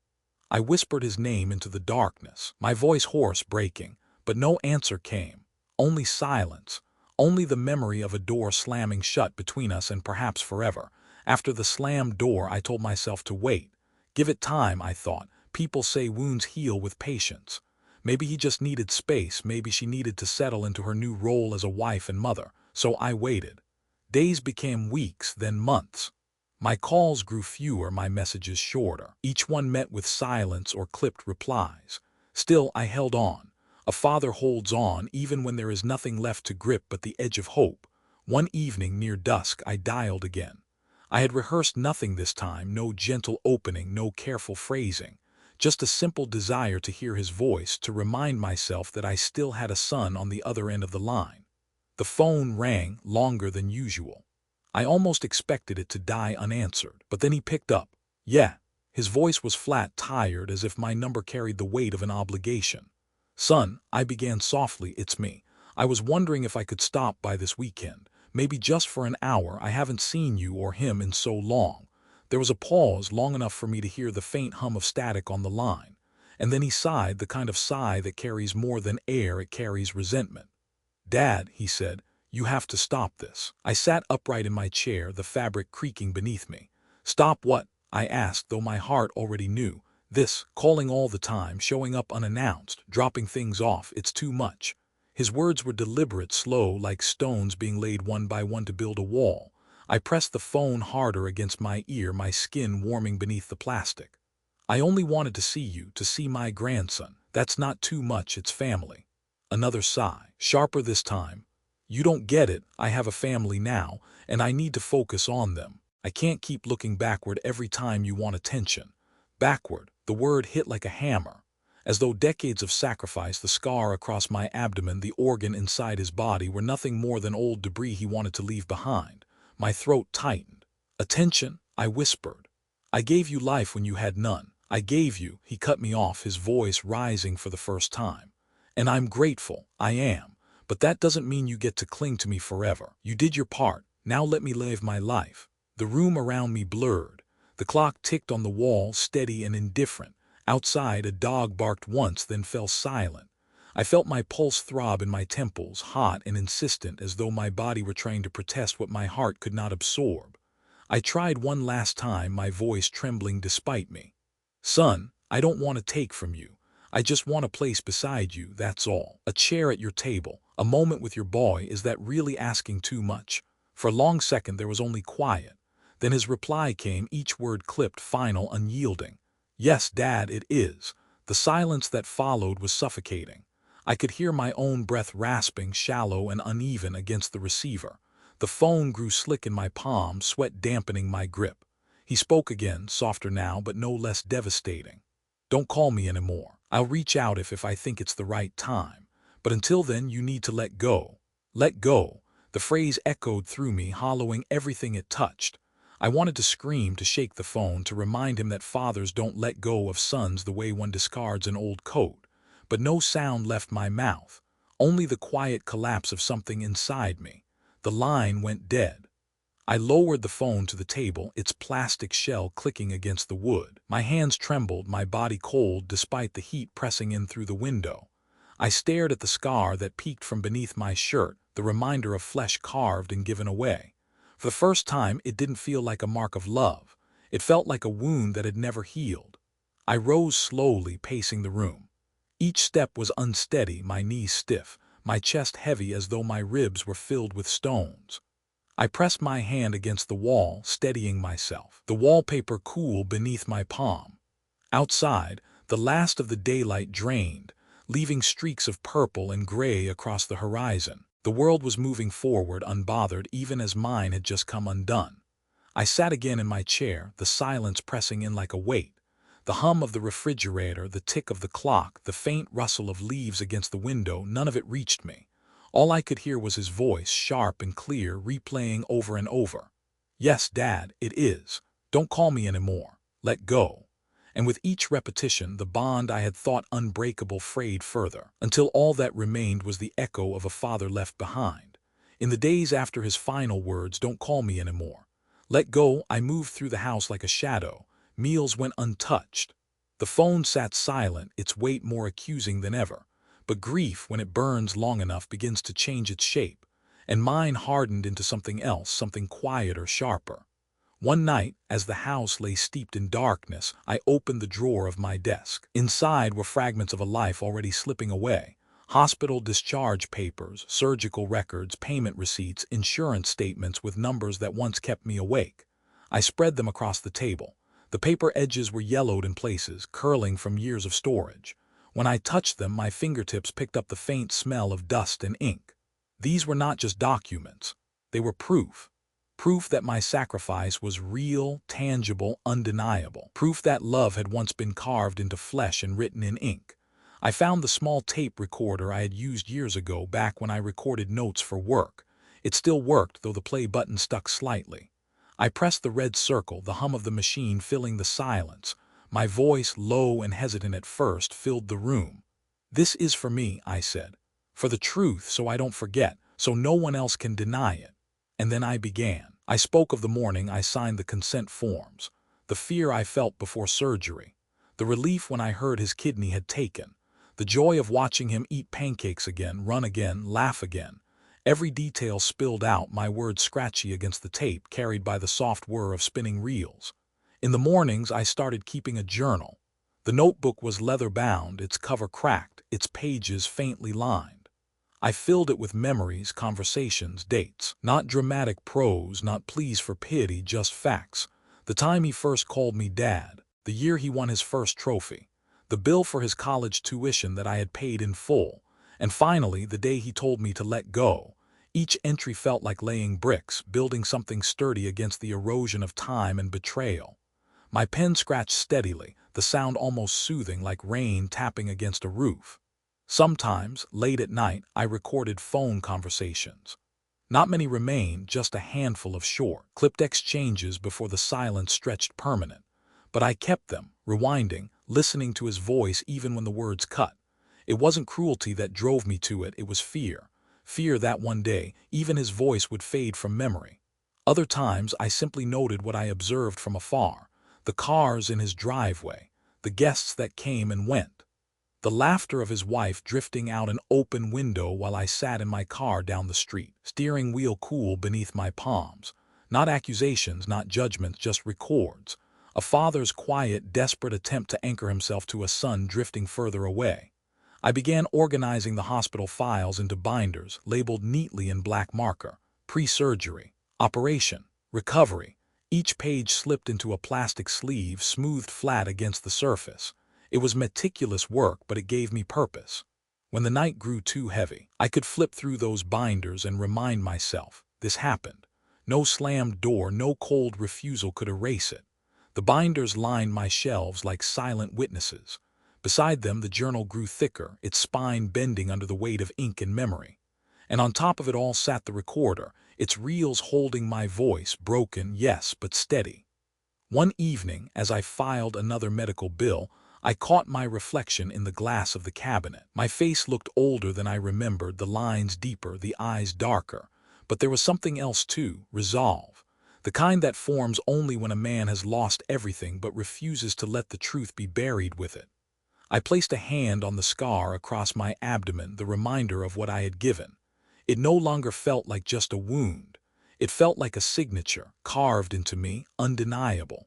I whispered his name into the darkness, my voice hoarse, breaking, but no answer came. Only silence. Only the memory of a door slamming shut between us and perhaps forever. After the slammed door, I told myself to wait. Give it time, I thought. People say wounds heal with patience. Maybe he just needed space, maybe she needed to settle into her new role as a wife and mother. So I waited. Days became weeks, then months. My calls grew fewer, my messages shorter. Each one met with silence or clipped replies. Still, I held on. A father holds on even when there is nothing left to grip but the edge of hope. One evening near dusk, I dialed again. I had rehearsed nothing this time, no gentle opening, no careful phrasing. Just a simple desire to hear his voice, to remind myself that I still had a son on the other end of the line. The phone rang longer than usual. I almost expected it to die unanswered, but then he picked up. Yeah, his voice was flat, tired, as if my number carried the weight of an obligation. Son, I began softly, it's me. I was wondering if I could stop by this weekend. Maybe just for an hour. I haven't seen you or him in so long. There was a pause long enough for me to hear the faint hum of static on the line. And then he sighed, the kind of sigh that carries more than air, it carries resentment. Dad, he said, you have to stop this. I sat upright in my chair, the fabric creaking beneath me. Stop what? I asked, though my heart already knew. This, calling all the time, showing up unannounced, dropping things off, it's too much. His words were deliberate, slow, like stones being laid one by one to build a wall. I pressed the phone harder against my ear, my skin warming beneath the plastic. I only wanted to see you, to see my grandson. That's not too much, it's family. Another sigh, sharper this time. You don't get it, I have a family now, and I need to focus on them. I can't keep looking backward every time you want attention. Backward, the word hit like a hammer. As though decades of sacrifice, the scar across my abdomen, the organ inside his body, were nothing more than old debris he wanted to leave behind. My throat tightened. Attention, I whispered. I gave you life when you had none. I gave you, he cut me off, his voice rising for the first time. And I'm grateful, I am. But that doesn't mean you get to cling to me forever. You did your part, now let me live my life. The room around me blurred. The clock ticked on the wall, steady and indifferent. Outside, a dog barked once, then fell silent. I felt my pulse throb in my temples, hot and insistent, as though my body were trying to protest what my heart could not absorb. I tried one last time, my voice trembling despite me. Son, I don't want to take from you. I just want a place beside you, that's all. A chair at your table, a moment with your boy. Is that really asking too much? For a long second there was only quiet. Then his reply came, each word clipped, final, unyielding. Yes, Dad, it is. The silence that followed was suffocating. I could hear my own breath rasping, shallow and uneven, against the receiver. The phone grew slick in my palm, sweat dampening my grip. He spoke again, softer now, but no less devastating. Don't call me anymore. I'll reach out if I think it's the right time. But until then, you need to let go. Let go. The phrase echoed through me, hollowing everything it touched. I wanted to scream, to shake the phone, to remind him that fathers don't let go of sons the way one discards an old coat. But no sound left my mouth, only the quiet collapse of something inside me. The line went dead. I lowered the phone to the table, its plastic shell clicking against the wood. My hands trembled, my body cold despite the heat pressing in through the window. I stared at the scar that peeked from beneath my shirt, the reminder of flesh carved and given away. For the first time, it didn't feel like a mark of love. It felt like a wound that had never healed. I rose slowly, pacing the room. Each step was unsteady, my knees stiff, my chest heavy as though my ribs were filled with stones. I pressed my hand against the wall, steadying myself, the wallpaper cool beneath my palm. Outside, the last of the daylight drained, leaving streaks of purple and gray across the horizon. The world was moving forward, unbothered, even as mine had just come undone. I sat again in my chair, the silence pressing in like a weight. The hum of the refrigerator, the tick of the clock, the faint rustle of leaves against the window, none of it reached me. All I could hear was his voice, sharp and clear, replaying over and over. Yes, Dad, it is. Don't call me anymore. Let go. And with each repetition, the bond I had thought unbreakable frayed further, until all that remained was the echo of a father left behind. In the days after his final words, don't call me anymore. Let go, I moved through the house like a shadow. Meals went untouched. The phone sat silent, its weight more accusing than ever. But grief, when it burns long enough, begins to change its shape, and mine hardened into something else, something quieter, sharper. One night, as the house lay steeped in darkness, I opened the drawer of my desk. Inside were fragments of a life already slipping away. Hospital discharge papers, surgical records, payment receipts, insurance statements with numbers that once kept me awake. I spread them across the table. The paper edges were yellowed in places, curling from years of storage. When I touched them, my fingertips picked up the faint smell of dust and ink. These were not just documents. They were proof. Proof that my sacrifice was real, tangible, undeniable. Proof that love had once been carved into flesh and written in ink. I found the small tape recorder I had used years ago, back when I recorded notes for work. It still worked, though the play button stuck slightly. I pressed the red circle, the hum of the machine filling the silence. My voice, low and hesitant at first, filled the room. "This is for me," I said. "For the truth, so I don't forget, so no one else can deny it." And then I began. I spoke of the morning I signed the consent forms, the fear I felt before surgery, the relief when I heard his kidney had taken, the joy of watching him eat pancakes again, run again, laugh again. Every detail spilled out, my words scratchy against the tape carried by the soft whir of spinning reels. In the mornings I started keeping a journal. The notebook was leather-bound, its cover cracked, its pages faintly lined. I filled it with memories, conversations, dates. Not dramatic prose, not pleas for pity, just facts. The time he first called me Dad, the year he won his first trophy, the bill for his college tuition that I had paid in full, and finally the day he told me to let go. Each entry felt like laying bricks, building something sturdy against the erosion of time and betrayal. My pen scratched steadily, the sound almost soothing, like rain tapping against a roof. Sometimes, late at night, I recorded phone conversations. Not many remained, just a handful of short, clipped exchanges before the silence stretched permanent. But I kept them, rewinding, listening to his voice even when the words cut. It wasn't cruelty that drove me to it, it was fear. Fear that one day, even his voice would fade from memory. Other times, I simply noted what I observed from afar. The cars in his driveway, the guests that came and went, the laughter of his wife drifting out an open window while I sat in my car down the street, steering wheel cool beneath my palms. Not accusations, not judgments, just records. A father's quiet, desperate attempt to anchor himself to a son drifting further away. I began organizing the hospital files into binders, labeled neatly in black marker: pre-surgery, operation, recovery. Each page slipped into a plastic sleeve, smoothed flat against the surface. It was meticulous work, but it gave me purpose. When the night grew too heavy, I could flip through those binders and remind myself, this happened. No slammed door, no cold refusal could erase it. The binders lined my shelves like silent witnesses. Beside them, the journal grew thicker, its spine bending under the weight of ink and memory. And on top of it all sat the recorder, its reels holding my voice, broken, yes, but steady. One evening, as I filed another medical bill, I caught my reflection in the glass of the cabinet. My face looked older than I remembered, the lines deeper, the eyes darker. But there was something else too: resolve. The kind that forms only when a man has lost everything but refuses to let the truth be buried with it. I placed a hand on the scar across my abdomen, the reminder of what I had given. It no longer felt like just a wound. It felt like a signature, carved into me, undeniable.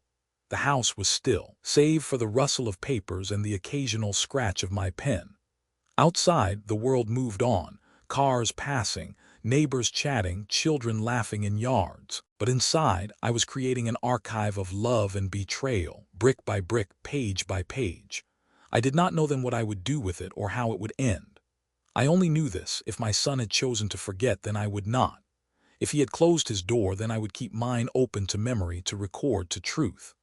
The house was still, save for the rustle of papers and the occasional scratch of my pen. Outside, the world moved on, cars passing, neighbors chatting, children laughing in yards. But inside, I was creating an archive of love and betrayal, brick by brick, page by page. I did not know then what I would do with it or how it would end. I only knew this: if my son had chosen to forget, then I would not. If he had closed his door, then I would keep mine open to memory, to record, to truth.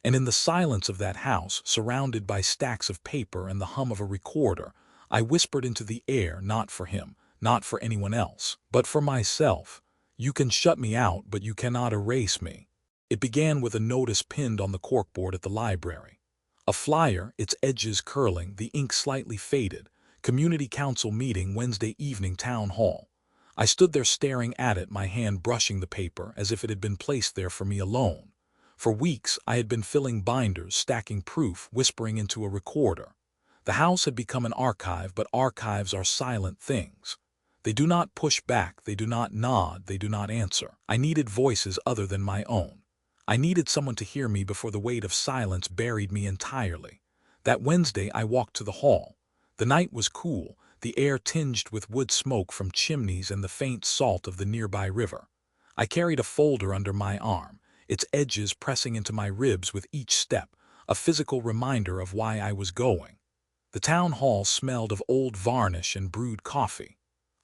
And in the silence of that house, surrounded by stacks of paper and the hum of a recorder, I whispered into the air, not for him, not for anyone else, but for myself: "You can shut me out, but you cannot erase me." It began with a notice pinned on the corkboard at the library. A flyer, its edges curling, the ink slightly faded. Community council meeting, Wednesday evening, town hall. I stood there staring at it, my hand brushing the paper as if it had been placed there for me alone. For weeks I had been filling binders, stacking proof, whispering into a recorder. The house had become an archive, but archives are silent things. They do not push back, they do not nod, they do not answer. I needed voices other than my own. I needed someone to hear me before the weight of silence buried me entirely. That Wednesday I walked to the hall. The night was cool, the air tinged with wood smoke from chimneys and the faint salt of the nearby river. I carried a folder under my arm, its edges pressing into my ribs with each step, a physical reminder of why I was going. The town hall smelled of old varnish and brewed coffee.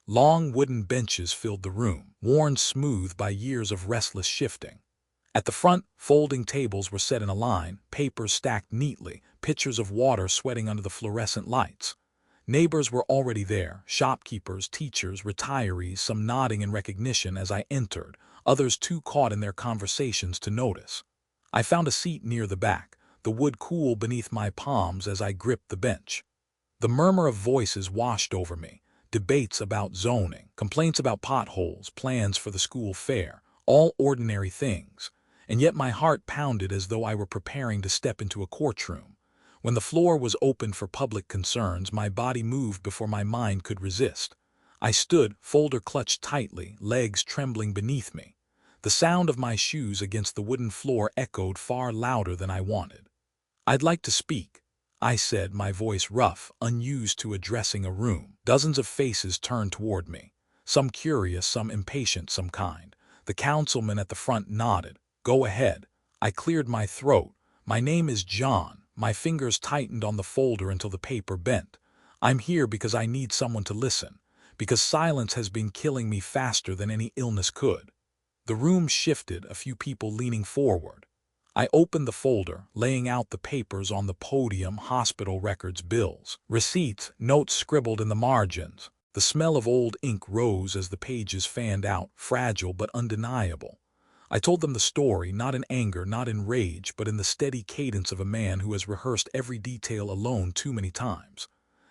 Long wooden benches filled the room, worn smooth by years of restless shifting. At the front, folding tables were set in a line, papers stacked neatly, pitchers of water sweating under the fluorescent lights. Neighbors were already there, shopkeepers, teachers, retirees, some nodding in recognition as I entered, others too caught in their conversations to notice. I found a seat near the back, the wood cool beneath my palms as I gripped the bench. The murmur of voices washed over me, debates about zoning, complaints about potholes, plans for the school fair, all ordinary things. And yet my heart pounded as though I were preparing to step into a courtroom. When the floor was opened for public concerns, my body moved before my mind could resist. I stood, folder clutched tightly, legs trembling beneath me. The sound of my shoes against the wooden floor echoed far louder than I wanted. "I'd like to speak," I said, my voice rough, unused to addressing a room. Dozens of faces turned toward me, some curious, some impatient, some kind. The councilman at the front nodded. "Go ahead." I cleared my throat. "My name is John." My fingers tightened on the folder until the paper bent. "I'm here because I need someone to listen, because silence has been killing me faster than any illness could." The room shifted, a few people leaning forward. I opened the folder, laying out the papers on the podium, hospital records, bills, receipts, notes scribbled in the margins. The smell of old ink rose as the pages fanned out, fragile but undeniable. I told them the story, not in anger, not in rage, but in the steady cadence of a man who has rehearsed every detail alone too many times.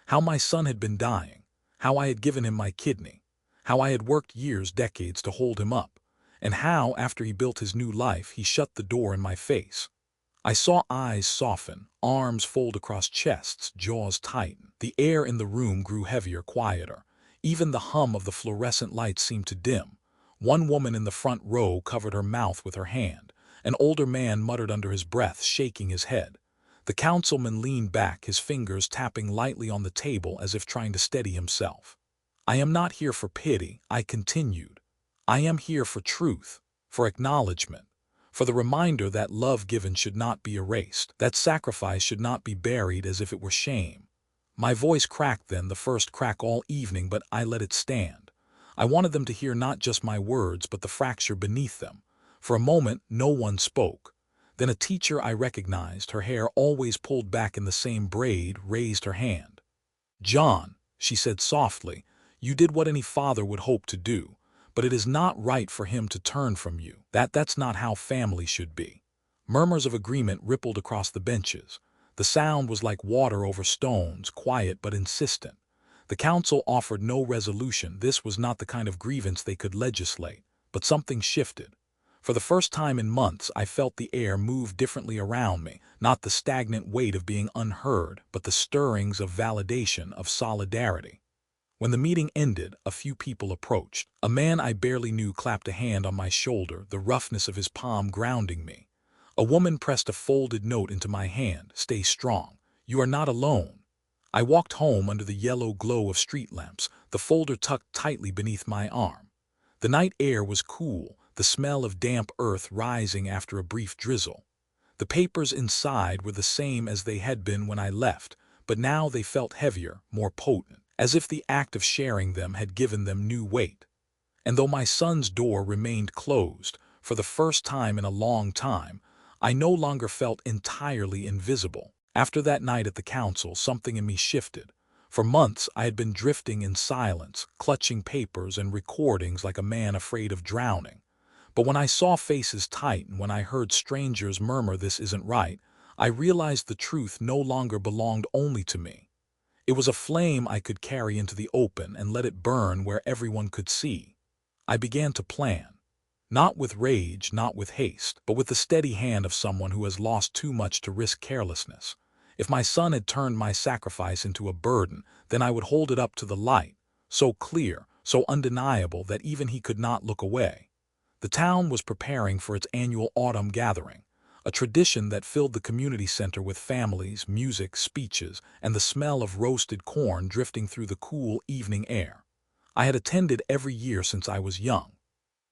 How my son had been dying, how I had given him my kidney, how I had worked years, decades to hold him up, and how, after he built his new life, he shut the door in my face. I saw eyes soften, arms fold across chests, jaws tighten. The air in the room grew heavier, quieter. Even the hum of the fluorescent lights seemed to dim. One woman in the front row covered her mouth with her hand. An older man muttered under his breath, shaking his head. The councilman leaned back, his fingers tapping lightly on the table as if trying to steady himself. "I am not here for pity," I continued. "I am here for truth, for acknowledgement, for the reminder that love given should not be erased, that sacrifice should not be buried as if it were shame." My voice cracked then, the first crack all evening, but I let it stand. I wanted them to hear not just my words, but the fracture beneath them. For a moment, no one spoke. Then a teacher I recognized, her hair always pulled back in the same braid, raised her hand. "John," she said softly, "you did what any father would hope to do, but it is not right for him to turn from you. That's not how family should be." Murmurs of agreement rippled across the benches. The sound was like water over stones, quiet but insistent. The council offered no resolution. This was not the kind of grievance they could legislate. But something shifted. For the first time in months, I felt the air move differently around me, not the stagnant weight of being unheard, but the stirrings of validation, of solidarity. When the meeting ended, a few people approached. A man I barely knew clapped a hand on my shoulder, the roughness of his palm grounding me. A woman pressed a folded note into my hand. "Stay strong. You are not alone." I walked home under the yellow glow of street lamps, the folder tucked tightly beneath my arm. The night air was cool, the smell of damp earth rising after a brief drizzle. The papers inside were the same as they had been when I left, but now they felt heavier, more potent, as if the act of sharing them had given them new weight. And though my son's door remained closed, for the first time in a long time, I no longer felt entirely invisible. After that night at the council, something in me shifted. For months I had been drifting in silence, clutching papers and recordings like a man afraid of drowning. But when I saw faces tighten, when I heard strangers murmur, "This isn't right," I realized the truth no longer belonged only to me. It was a flame I could carry into the open and let it burn where everyone could see. I began to plan. Not with rage, not with haste, but with the steady hand of someone who has lost too much to risk carelessness. If my son had turned my sacrifice into a burden, then I would hold it up to the light, so clear, so undeniable that even he could not look away. The town was preparing for its annual autumn gathering, a tradition that filled the community center with families, music, speeches, and the smell of roasted corn drifting through the cool evening air. I had attended every year since I was young.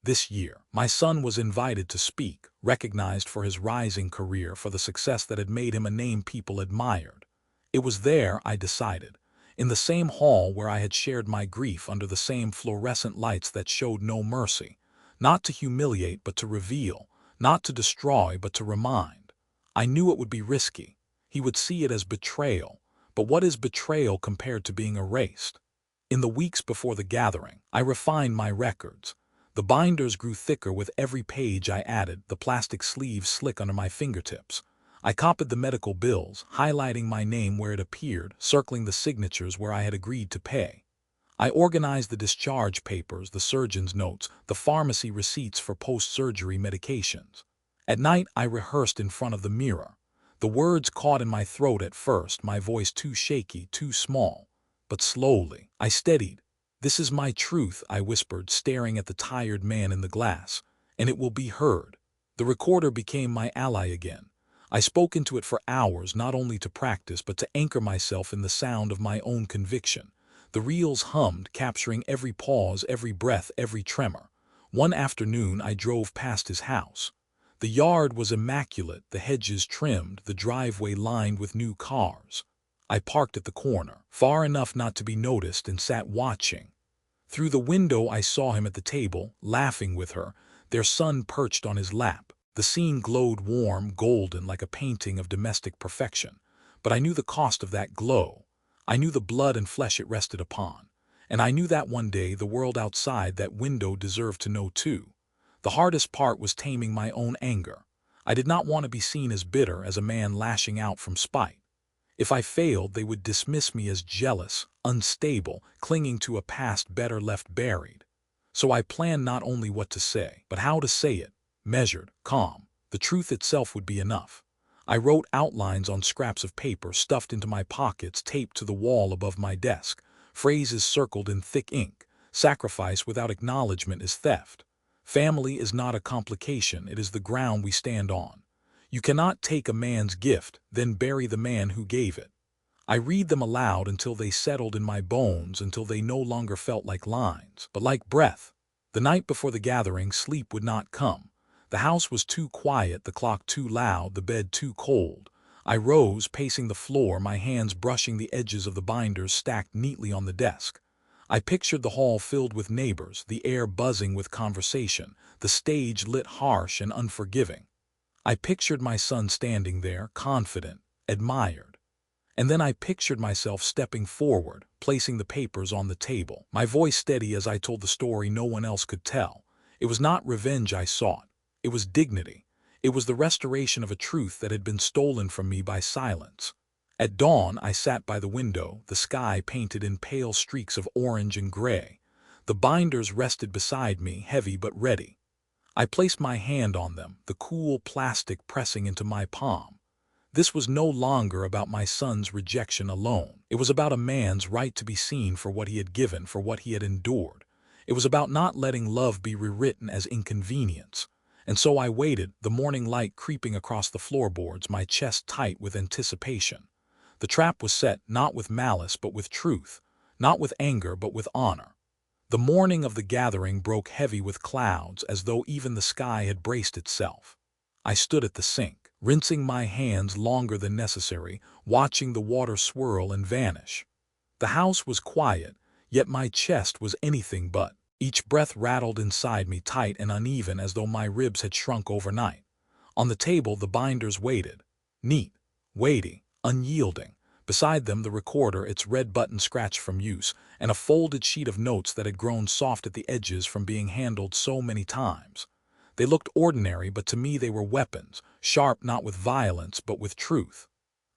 This year, my son was invited to speak, recognized for his rising career, for the success that had made him a name people admired. It was there, I decided, in the same hall where I had shared my grief under the same fluorescent lights that showed no mercy, not to humiliate but to reveal, not to destroy but to remind. I knew it would be risky. He would see it as betrayal, but what is betrayal compared to being erased? In the weeks before the gathering, I refined my records. The binders grew thicker with every page I added, the plastic sleeves slick under my fingertips. I copied the medical bills, highlighting my name where it appeared, circling the signatures where I had agreed to pay. I organized the discharge papers, the surgeon's notes, the pharmacy receipts for post-surgery medications. At night, I rehearsed in front of the mirror. The words caught in my throat at first, my voice too shaky, too small. But slowly, I steadied. "This is my truth," I whispered, staring at the tired man in the glass, "and it will be heard." The recorder became my ally again. I spoke into it for hours, not only to practice, but to anchor myself in the sound of my own conviction. The reels hummed, capturing every pause, every breath, every tremor. One afternoon, I drove past his house. The yard was immaculate, the hedges trimmed, the driveway lined with new cars. I parked at the corner, far enough not to be noticed, and sat watching. Through the window I saw him at the table, laughing with her, their son perched on his lap. The scene glowed warm, golden, like a painting of domestic perfection. But I knew the cost of that glow. I knew the blood and flesh it rested upon. And I knew that one day the world outside that window deserved to know too. The hardest part was taming my own anger. I did not want to be seen as bitter, as a man lashing out from spite. If I failed, they would dismiss me as jealous, unstable, clinging to a past better left buried. So I planned not only what to say, but how to say it. Measured, calm. The truth itself would be enough. I wrote outlines on scraps of paper stuffed into my pockets, taped to the wall above my desk. Phrases circled in thick ink. Sacrifice without acknowledgement is theft. Family is not a complication, it is the ground we stand on. You cannot take a man's gift, then bury the man who gave it. I read them aloud until they settled in my bones, until they no longer felt like lines, but like breath. The night before the gathering, sleep would not come. The house was too quiet, the clock too loud, the bed too cold. I rose, pacing the floor, my hands brushing the edges of the binders stacked neatly on the desk. I pictured the hall filled with neighbors, the air buzzing with conversation, the stage lit harsh and unforgiving. I pictured my son standing there, confident, admired. And then I pictured myself stepping forward, placing the papers on the table, my voice steady as I told the story no one else could tell. It was not revenge I sought. It was dignity. It was the restoration of a truth that had been stolen from me by silence. At dawn, I sat by the window, the sky painted in pale streaks of orange and gray. The binders rested beside me, heavy but ready. I placed my hand on them, the cool plastic pressing into my palm. This was no longer about my son's rejection alone. It was about a man's right to be seen for what he had given, for what he had endured. It was about not letting love be rewritten as inconvenience. And so I waited, the morning light creeping across the floorboards, my chest tight with anticipation. The trap was set, not with malice but with truth, not with anger but with honor. The morning of the gathering broke heavy with clouds, as though even the sky had braced itself. I stood at the sink, rinsing my hands longer than necessary, watching the water swirl and vanish. The house was quiet, yet my chest was anything but. Each breath rattled inside me, tight and uneven, as though my ribs had shrunk overnight. On the table, the binders waited, neat, weighty, unyielding. Beside them, the recorder, its red button scratched from use, and a folded sheet of notes that had grown soft at the edges from being handled so many times. They looked ordinary, but to me they were weapons, sharp not with violence but with truth.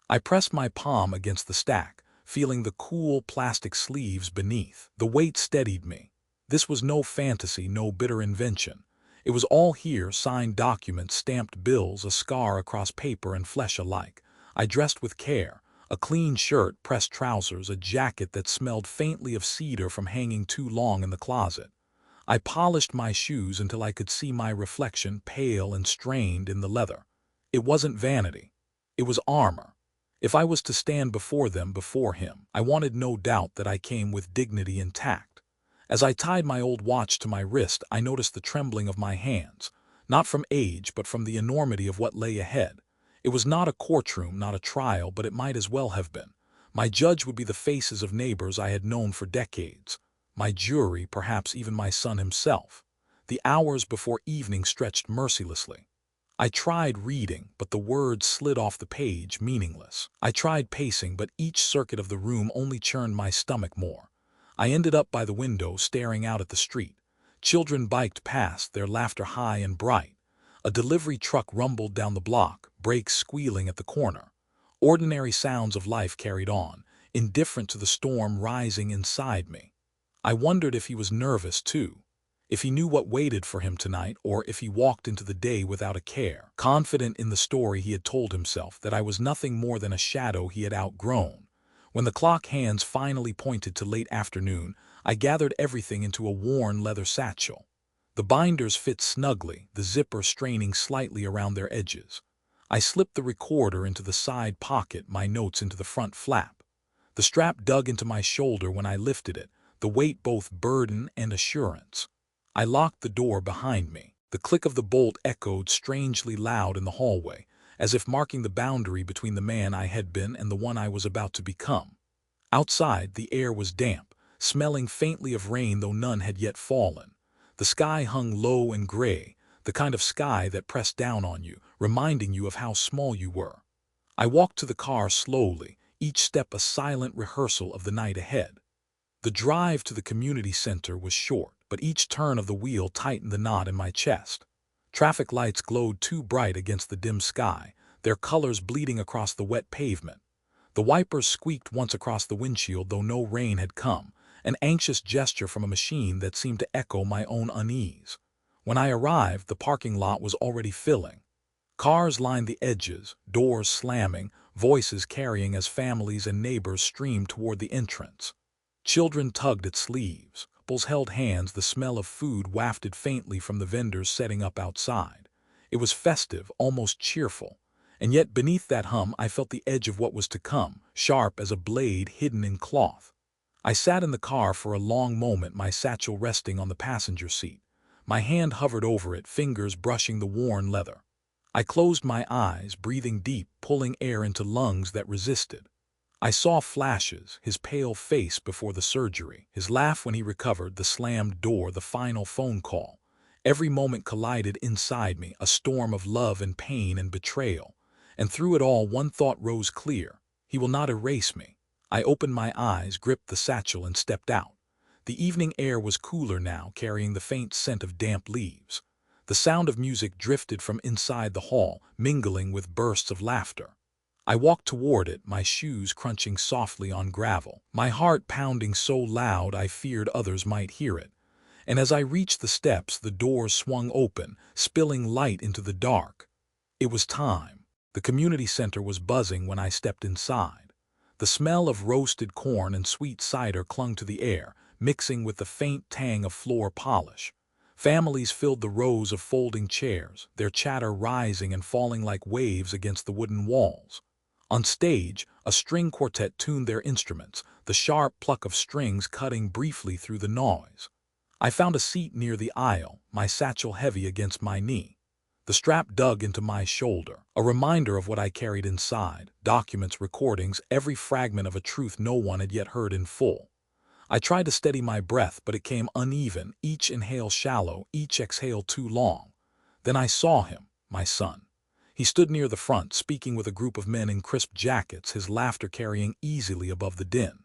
I pressed my palm against the stack, feeling the cool plastic sleeves beneath. The weight steadied me. This was no fantasy, no bitter invention. It was all here, signed documents, stamped bills, a scar across paper and flesh alike. I dressed with care, a clean shirt, pressed trousers, a jacket that smelled faintly of cedar from hanging too long in the closet. I polished my shoes until I could see my reflection pale and strained in the leather. It wasn't vanity. It was armor. If I was to stand before him, I wanted no doubt that I came with dignity intact. As I tied my old watch to my wrist, I noticed the trembling of my hands, not from age but from the enormity of what lay ahead. It was not a courtroom, not a trial, but it might as well have been. My judge would be the faces of neighbors I had known for decades. My jury, perhaps even my son himself. The hours before evening stretched mercilessly. I tried reading, but the words slid off the page, meaningless. I tried pacing, but each circuit of the room only churned my stomach more. I ended up by the window, staring out at the street. Children biked past, their laughter high and bright. A delivery truck rumbled down the block, brakes squealing at the corner. Ordinary sounds of life carried on, indifferent to the storm rising inside me. I wondered if he was nervous too, if he knew what waited for him tonight, or if he walked into the day without a care, confident in the story he had told himself that I was nothing more than a shadow he had outgrown. When the clock hands finally pointed to late afternoon, I gathered everything into a worn leather satchel. The binders fit snugly, the zipper straining slightly around their edges. I slipped the recorder into the side pocket, my notes into the front flap. The strap dug into my shoulder when I lifted it, the weight both burden and assurance. I locked the door behind me. The click of the bolt echoed strangely loud in the hallway, as if marking the boundary between the man I had been and the one I was about to become. Outside, the air was damp, smelling faintly of rain though none had yet fallen. The sky hung low and gray, the kind of sky that pressed down on you, reminding you of how small you were. I walked to the car slowly, each step a silent rehearsal of the night ahead. The drive to the community center was short, but each turn of the wheel tightened the knot in my chest. Traffic lights glowed too bright against the dim sky, their colors bleeding across the wet pavement. The wipers squeaked once across the windshield though no rain had come, an anxious gesture from a machine that seemed to echo my own unease. When I arrived, the parking lot was already filling. Cars lined the edges, doors slamming, voices carrying as families and neighbors streamed toward the entrance. Children tugged at sleeves, couples held hands, the smell of food wafted faintly from the vendors setting up outside. It was festive, almost cheerful. And yet beneath that hum I felt the edge of what was to come, sharp as a blade hidden in cloth. I sat in the car for a long moment, my satchel resting on the passenger seat. My hand hovered over it, fingers brushing the worn leather. I closed my eyes, breathing deep, pulling air into lungs that resisted. I saw flashes, his pale face before the surgery, his laugh when he recovered, the slammed door, the final phone call. Every moment collided inside me, a storm of love and pain and betrayal. And through it all, one thought rose clear: he will not erase me. I opened my eyes, gripped the satchel, and stepped out. The evening air was cooler now, carrying the faint scent of damp leaves. The sound of music drifted from inside the hall, mingling with bursts of laughter. I walked toward it, my shoes crunching softly on gravel, my heart pounding so loud I feared others might hear it. And as I reached the steps, the doors swung open, spilling light into the dark. It was time. The community center was buzzing when I stepped inside. The smell of roasted corn and sweet cider clung to the air, mixing with the faint tang of floor polish. Families filled the rows of folding chairs, their chatter rising and falling like waves against the wooden walls. On stage, a string quartet tuned their instruments, the sharp pluck of strings cutting briefly through the noise. I found a seat near the aisle, my satchel heavy against my knee. The strap dug into my shoulder, a reminder of what I carried inside: documents, recordings, every fragment of a truth no one had yet heard in full. I tried to steady my breath, but it came uneven, each inhale shallow, each exhale too long. Then I saw him, my son. He stood near the front, speaking with a group of men in crisp jackets, his laughter carrying easily above the din.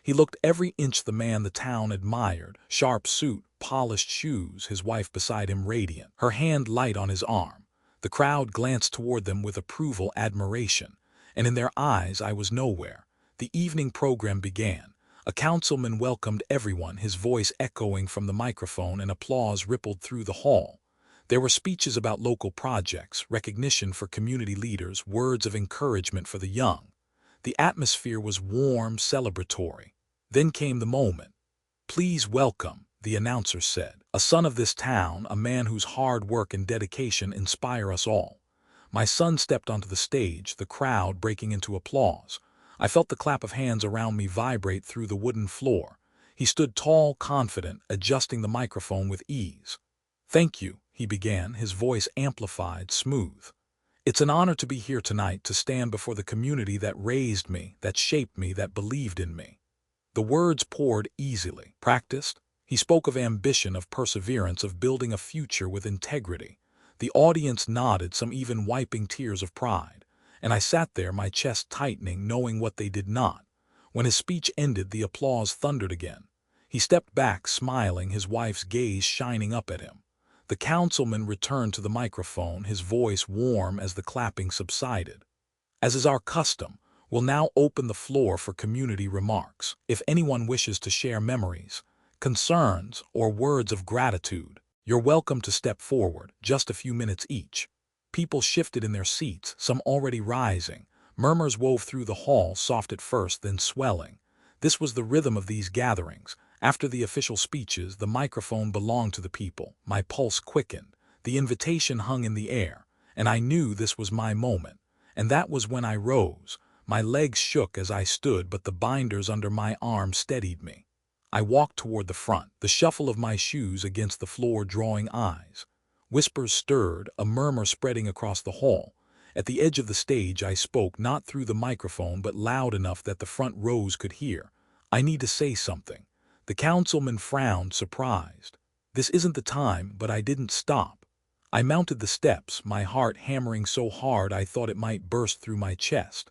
He looked every inch the man the town admired: sharp suit, polished shoes, his wife beside him radiant, her hand light on his arm. The crowd glanced toward them with approval, admiration, and in their eyes I was nowhere. The evening program began. A councilman welcomed everyone, his voice echoing from the microphone, and applause rippled through the hall. There were speeches about local projects, recognition for community leaders, words of encouragement for the young. The atmosphere was warm, celebratory. Then came the moment. "Please welcome the announcer said. A son of this town, a man whose hard work and dedication inspire us all. My son stepped onto the stage, the crowd breaking into applause. I felt the clap of hands around me vibrate through the wooden floor. He stood tall, confident, adjusting the microphone with ease. "Thank you," he began, his voice amplified, smooth. "It's an honor to be here tonight, to stand before the community that raised me, that shaped me, that believed in me." The words poured easily. Practiced? He spoke of ambition, of perseverance, of building a future with integrity. The audience nodded, some even wiping tears of pride. And I sat there, my chest tightening, knowing what they did not. When his speech ended, the applause thundered again. He stepped back, smiling, his wife's gaze shining up at him. The councilman returned to the microphone, his voice warm as the clapping subsided. "As is our custom, we'll now open the floor for community remarks. If anyone wishes to share memories, concerns, or words of gratitude, you're welcome to step forward, just a few minutes each." People shifted in their seats, some already rising. Murmurs wove through the hall, soft at first, then swelling. This was the rhythm of these gatherings. After the official speeches, the microphone belonged to the people. My pulse quickened. The invitation hung in the air, and I knew this was my moment. And that was when I rose. My legs shook as I stood, but the binders under my arm steadied me. I walked toward the front, the shuffle of my shoes against the floor drawing eyes. Whispers stirred, a murmur spreading across the hall. At the edge of the stage I spoke, not through the microphone but loud enough that the front rows could hear. "I need to say something." The councilman frowned, surprised. "This isn't the time," but I didn't stop. I mounted the steps, my heart hammering so hard I thought it might burst through my chest.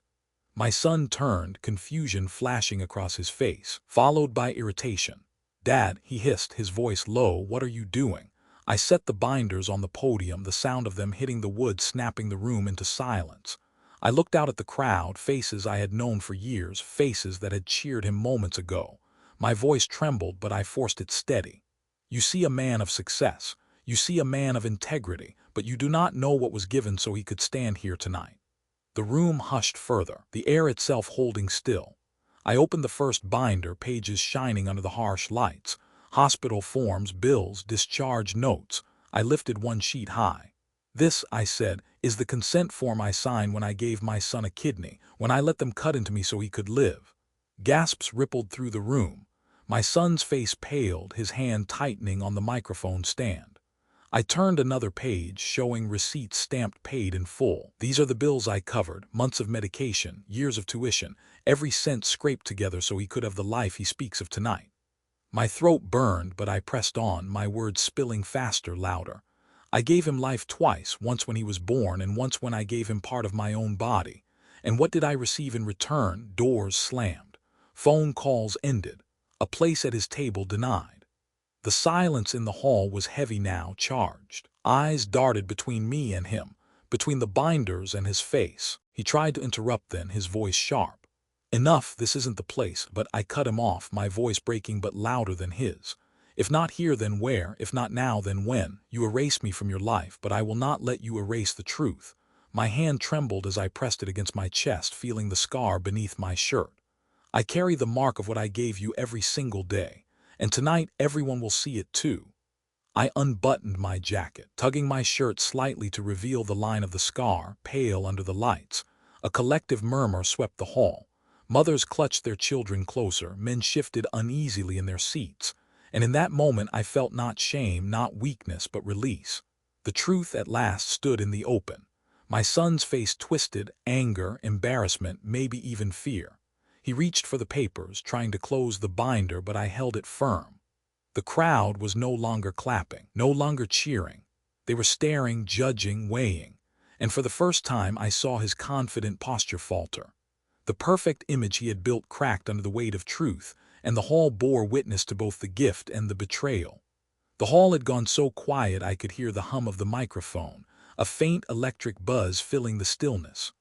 My son turned, confusion flashing across his face, followed by irritation. "Dad," he hissed, his voice low, "what are you doing?" I set the binders on the podium, the sound of them hitting the wood snapping the room into silence. I looked out at the crowd, faces I had known for years, faces that had cheered him moments ago. My voice trembled, but I forced it steady. "You see a man of success. You see a man of integrity, but you do not know what was given so he could stand here tonight." The room hushed further, the air itself holding still. I opened the first binder, pages shining under the harsh lights. Hospital forms, bills, discharge notes. I lifted one sheet high. "This," I said, "is the consent form I signed when I gave my son a kidney, when I let them cut into me so he could live." Gasps rippled through the room. My son's face paled, his hand tightening on the microphone stand. I turned another page, showing receipts stamped paid in full. "These are the bills I covered, months of medication, years of tuition, every cent scraped together so he could have the life he speaks of tonight." My throat burned, but I pressed on, my words spilling faster, louder. "I gave him life twice, once when he was born and once when I gave him part of my own body. And what did I receive in return? Doors slammed. Phone calls ended. A place at his table denied." The silence in the hall was heavy now, charged. Eyes darted between me and him, between the binders and his face. He tried to interrupt then, his voice sharp. "Enough, this isn't the place," but I cut him off, my voice breaking but louder than his. "If not here, then where? If not now, then when? You erase me from your life, but I will not let you erase the truth." My hand trembled as I pressed it against my chest, feeling the scar beneath my shirt. "I carry the mark of what I gave you every single day, and tonight everyone will see it too." I unbuttoned my jacket, tugging my shirt slightly to reveal the line of the scar, pale under the lights. A collective murmur swept the hall. Mothers clutched their children closer, men shifted uneasily in their seats. And in that moment I felt not shame, not weakness, but release. The truth at last stood in the open. My son's face twisted, anger, embarrassment, maybe even fear. He reached for the papers, trying to close the binder, but I held it firm. The crowd was no longer clapping, no longer cheering. They were staring, judging, weighing. And for the first time I saw his confident posture falter. The perfect image he had built cracked under the weight of truth, and the hall bore witness to both the gift and the betrayal. The hall had gone so quiet I could hear the hum of the microphone, a faint electric buzz filling the stillness.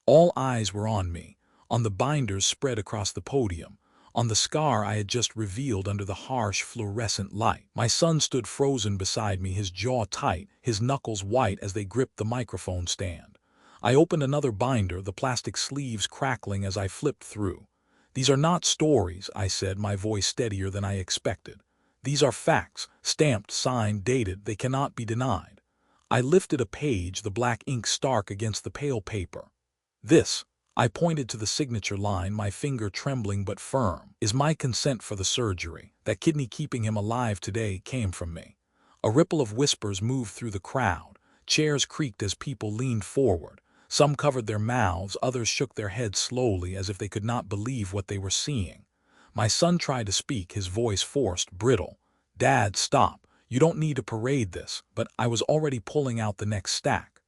All eyes were on me, on the binders spread across the podium, on the scar I had just revealed under the harsh fluorescent light. My son stood frozen beside me, his jaw tight, his knuckles white as they gripped the microphone stand. I opened another binder, the plastic sleeves crackling as I flipped through. "These are not stories," I said, my voice steadier than I expected. These are facts, stamped, signed, dated, they cannot be denied. I lifted a page, the black ink stark against the pale paper. This, I pointed to the signature line, my finger trembling but firm, is my consent for the surgery. That kidney keeping him alive today came from me. A ripple of whispers moved through the crowd. Chairs creaked as people leaned forward. Some covered their mouths, others shook their heads slowly as if they could not believe what they were seeing. My son tried to speak, his voice forced, brittle. "Dad, stop. You don't need to parade this," but I was already pulling out the next stack.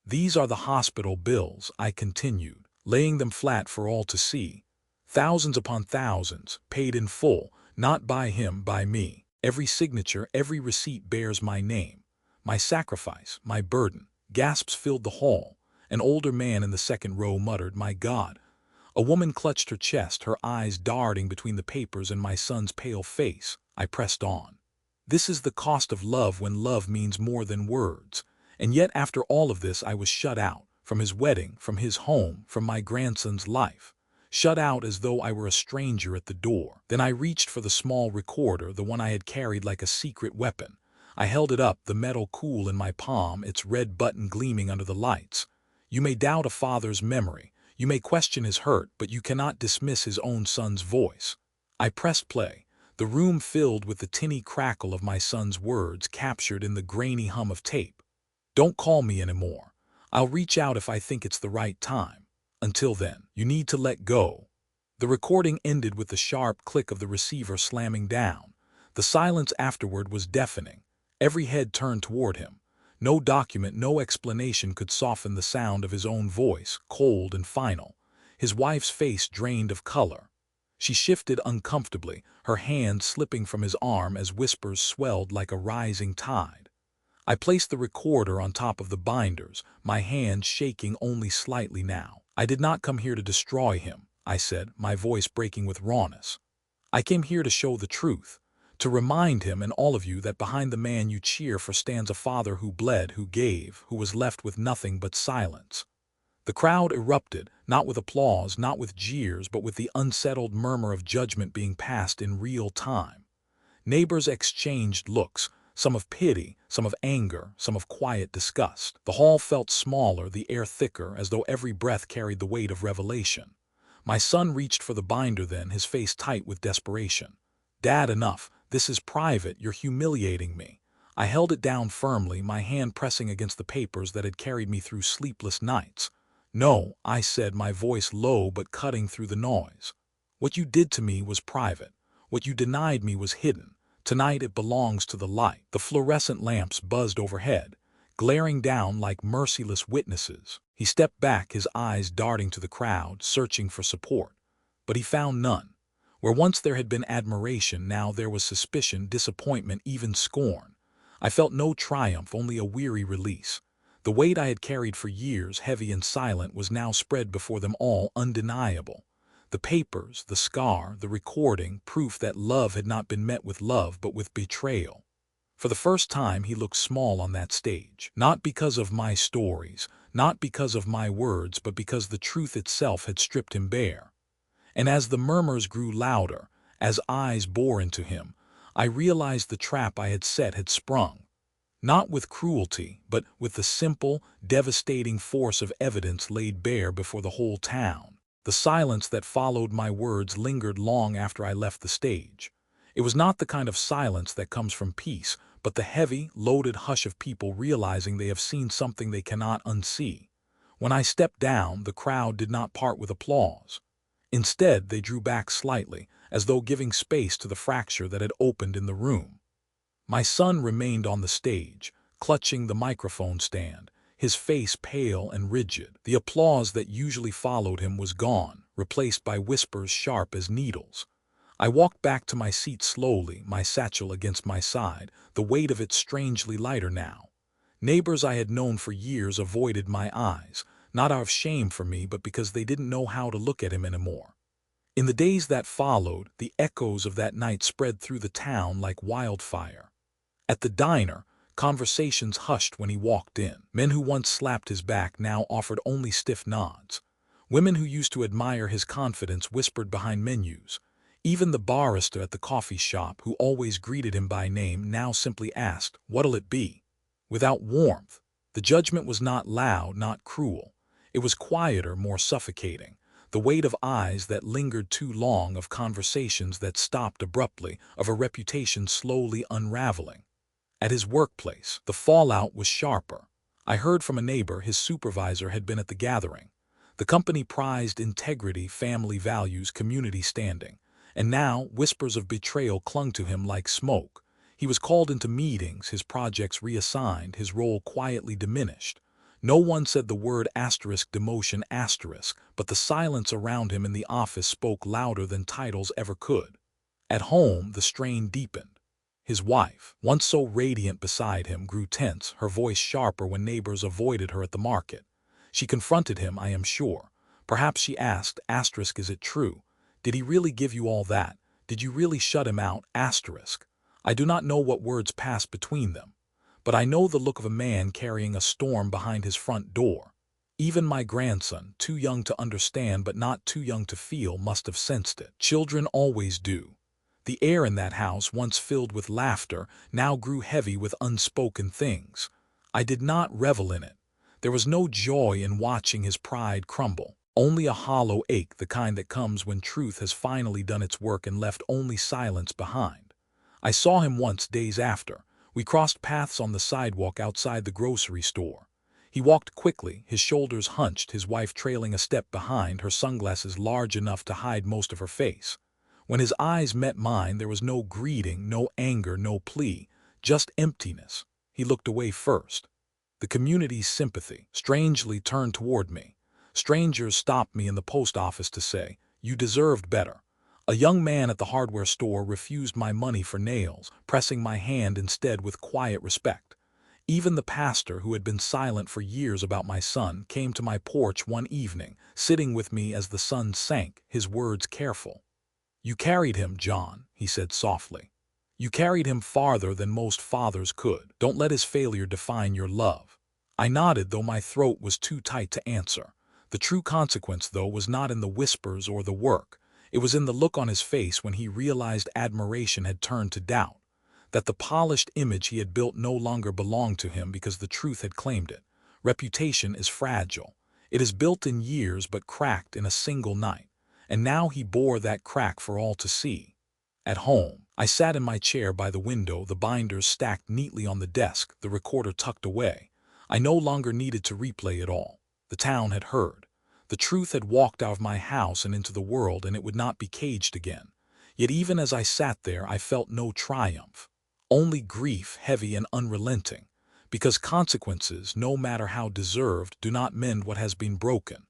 "These are the hospital bills," I continued, laying them flat for all to see. "Thousands upon thousands, paid in full, not by him, by me. Every signature, every receipt bears my name. My sacrifice, my burden." Gasps filled the hall. An older man in the second row muttered, "My God." A woman clutched her chest, her eyes darting between the papers and my son's pale face. I pressed on. This is the cost of love when love means more than words. And yet after all of this I was shut out, from his wedding, from his home, from my grandson's life. Shut out as though I were a stranger at the door. Then I reached for the small recorder, the one I had carried like a secret weapon. I held it up, the metal cool in my palm, its red button gleaming under the lights. You may doubt a father's memory. You may question his hurt, but you cannot dismiss his own son's voice. I pressed play. The room filled with the tinny crackle of my son's words captured in the grainy hum of tape. "Don't call me anymore. I'll reach out if I think it's the right time. Until then, you need to let go." The recording ended with the sharp click of the receiver slamming down. The silence afterward was deafening. Every head turned toward him. No document, no explanation could soften the sound of his own voice, cold and final. His wife's face drained of color. She shifted uncomfortably, her hand slipping from his arm as whispers swelled like a rising tide. I placed the recorder on top of the binders, my hand shaking only slightly now. "I did not come here to destroy him," I said, my voice breaking with rawness. "I came here to show the truth. To remind him and all of you that behind the man you cheer for stands a father who bled, who gave, who was left with nothing but silence." The crowd erupted, not with applause, not with jeers, but with the unsettled murmur of judgment being passed in real time. Neighbors exchanged looks, some of pity, some of anger, some of quiet disgust. The hall felt smaller, the air thicker, as though every breath carried the weight of revelation. My son reached for the binder then, his face tight with desperation. "Dad, enough. This is private. You're humiliating me." I held it down firmly, my hand pressing against the papers that had carried me through sleepless nights. "No," I said, my voice low but cutting through the noise. "What you did to me was private. What you denied me was hidden. Tonight it belongs to the light." The fluorescent lamps buzzed overhead, glaring down like merciless witnesses. He stepped back, his eyes darting to the crowd, searching for support. But he found none. Where once there had been admiration, now there was suspicion, disappointment, even scorn. I felt no triumph, only a weary release. The weight I had carried for years, heavy and silent, was now spread before them all, undeniable. The papers, the scar, the recording, proof that love had not been met with love but with betrayal. For the first time he looked small on that stage, not because of my stories, not because of my words, but because the truth itself had stripped him bare. And as the murmurs grew louder, as eyes bore into him, I realized the trap I had set had sprung. Not with cruelty, but with the simple, devastating force of evidence laid bare before the whole town. The silence that followed my words lingered long after I left the stage. It was not the kind of silence that comes from peace, but the heavy, loaded hush of people realizing they have seen something they cannot unsee. When I stepped down, the crowd did not part with applause. Instead, they drew back slightly, as though giving space to the fracture that had opened in the room. My son remained on the stage, clutching the microphone stand, his face pale and rigid. The applause that usually followed him was gone, replaced by whispers sharp as needles. I walked back to my seat slowly, my satchel against my side, the weight of it strangely lighter now. Neighbors I had known for years avoided my eyes, not out of shame for me, but because they didn't know how to look at him anymore. In the days that followed, the echoes of that night spread through the town like wildfire. At the diner, conversations hushed when he walked in. Men who once slapped his back now offered only stiff nods. Women who used to admire his confidence whispered behind menus. Even the barista at the coffee shop, who always greeted him by name, now simply asked, "What'll it be?" Without warmth. The judgment was not loud, not cruel. It was quieter, more suffocating. The weight of eyes that lingered too long, of conversations that stopped abruptly, of a reputation slowly unraveling. At his workplace, the fallout was sharper. I heard from a neighbor his supervisor had been at the gathering. The company prized integrity, family values, community standing. And now whispers of betrayal clung to him like smoke. He was called into meetings, his projects reassigned, his role quietly diminished. No one said the word demotion but the silence around him in the office spoke louder than titles ever could. At home, the strain deepened. His wife, once so radiant beside him, grew tense, her voice sharper when neighbors avoided her at the market. She confronted him, I am sure. Perhaps she asked, is it true? Did he really give you all that? Did you really shut him out? I do not know what words passed between them, but I know the look of a man carrying a storm behind his front door. Even my grandson, too young to understand but not too young to feel, must have sensed it. Children always do. The air in that house, once filled with laughter, now grew heavy with unspoken things. I did not revel in it. There was no joy in watching his pride crumble. Only a hollow ache, the kind that comes when truth has finally done its work and left only silence behind. I saw him once days after. We crossed paths on the sidewalk outside the grocery store. He walked quickly, his shoulders hunched, his wife trailing a step behind, her sunglasses large enough to hide most of her face. When his eyes met mine, there was no greeting, no anger, no plea, just emptiness. He looked away first. The community's sympathy, strangely, turned toward me. Strangers stopped me in the post office to say, "You deserved better." A young man at the hardware store refused my money for nails, pressing my hand instead with quiet respect. Even the pastor, who had been silent for years about my son, came to my porch one evening, sitting with me as the sun sank, his words careful. "You carried him, John," he said softly. "You carried him farther than most fathers could. Don't let his failure define your love." I nodded, though my throat was too tight to answer. The true consequence, though, was not in the whispers or the work. It was in the look on his face when he realized admiration had turned to doubt, that the polished image he had built no longer belonged to him because the truth had claimed it. Reputation is fragile. It is built in years but cracked in a single night. And now he bore that crack for all to see. At home, I sat in my chair by the window, the binders stacked neatly on the desk, the recorder tucked away. I no longer needed to replay it all. The town had heard. The truth had walked out of my house and into the world, and it would not be caged again. Yet even as I sat there, I felt no triumph. Only grief, heavy and unrelenting. Because consequences, no matter how deserved, do not mend what has been broken.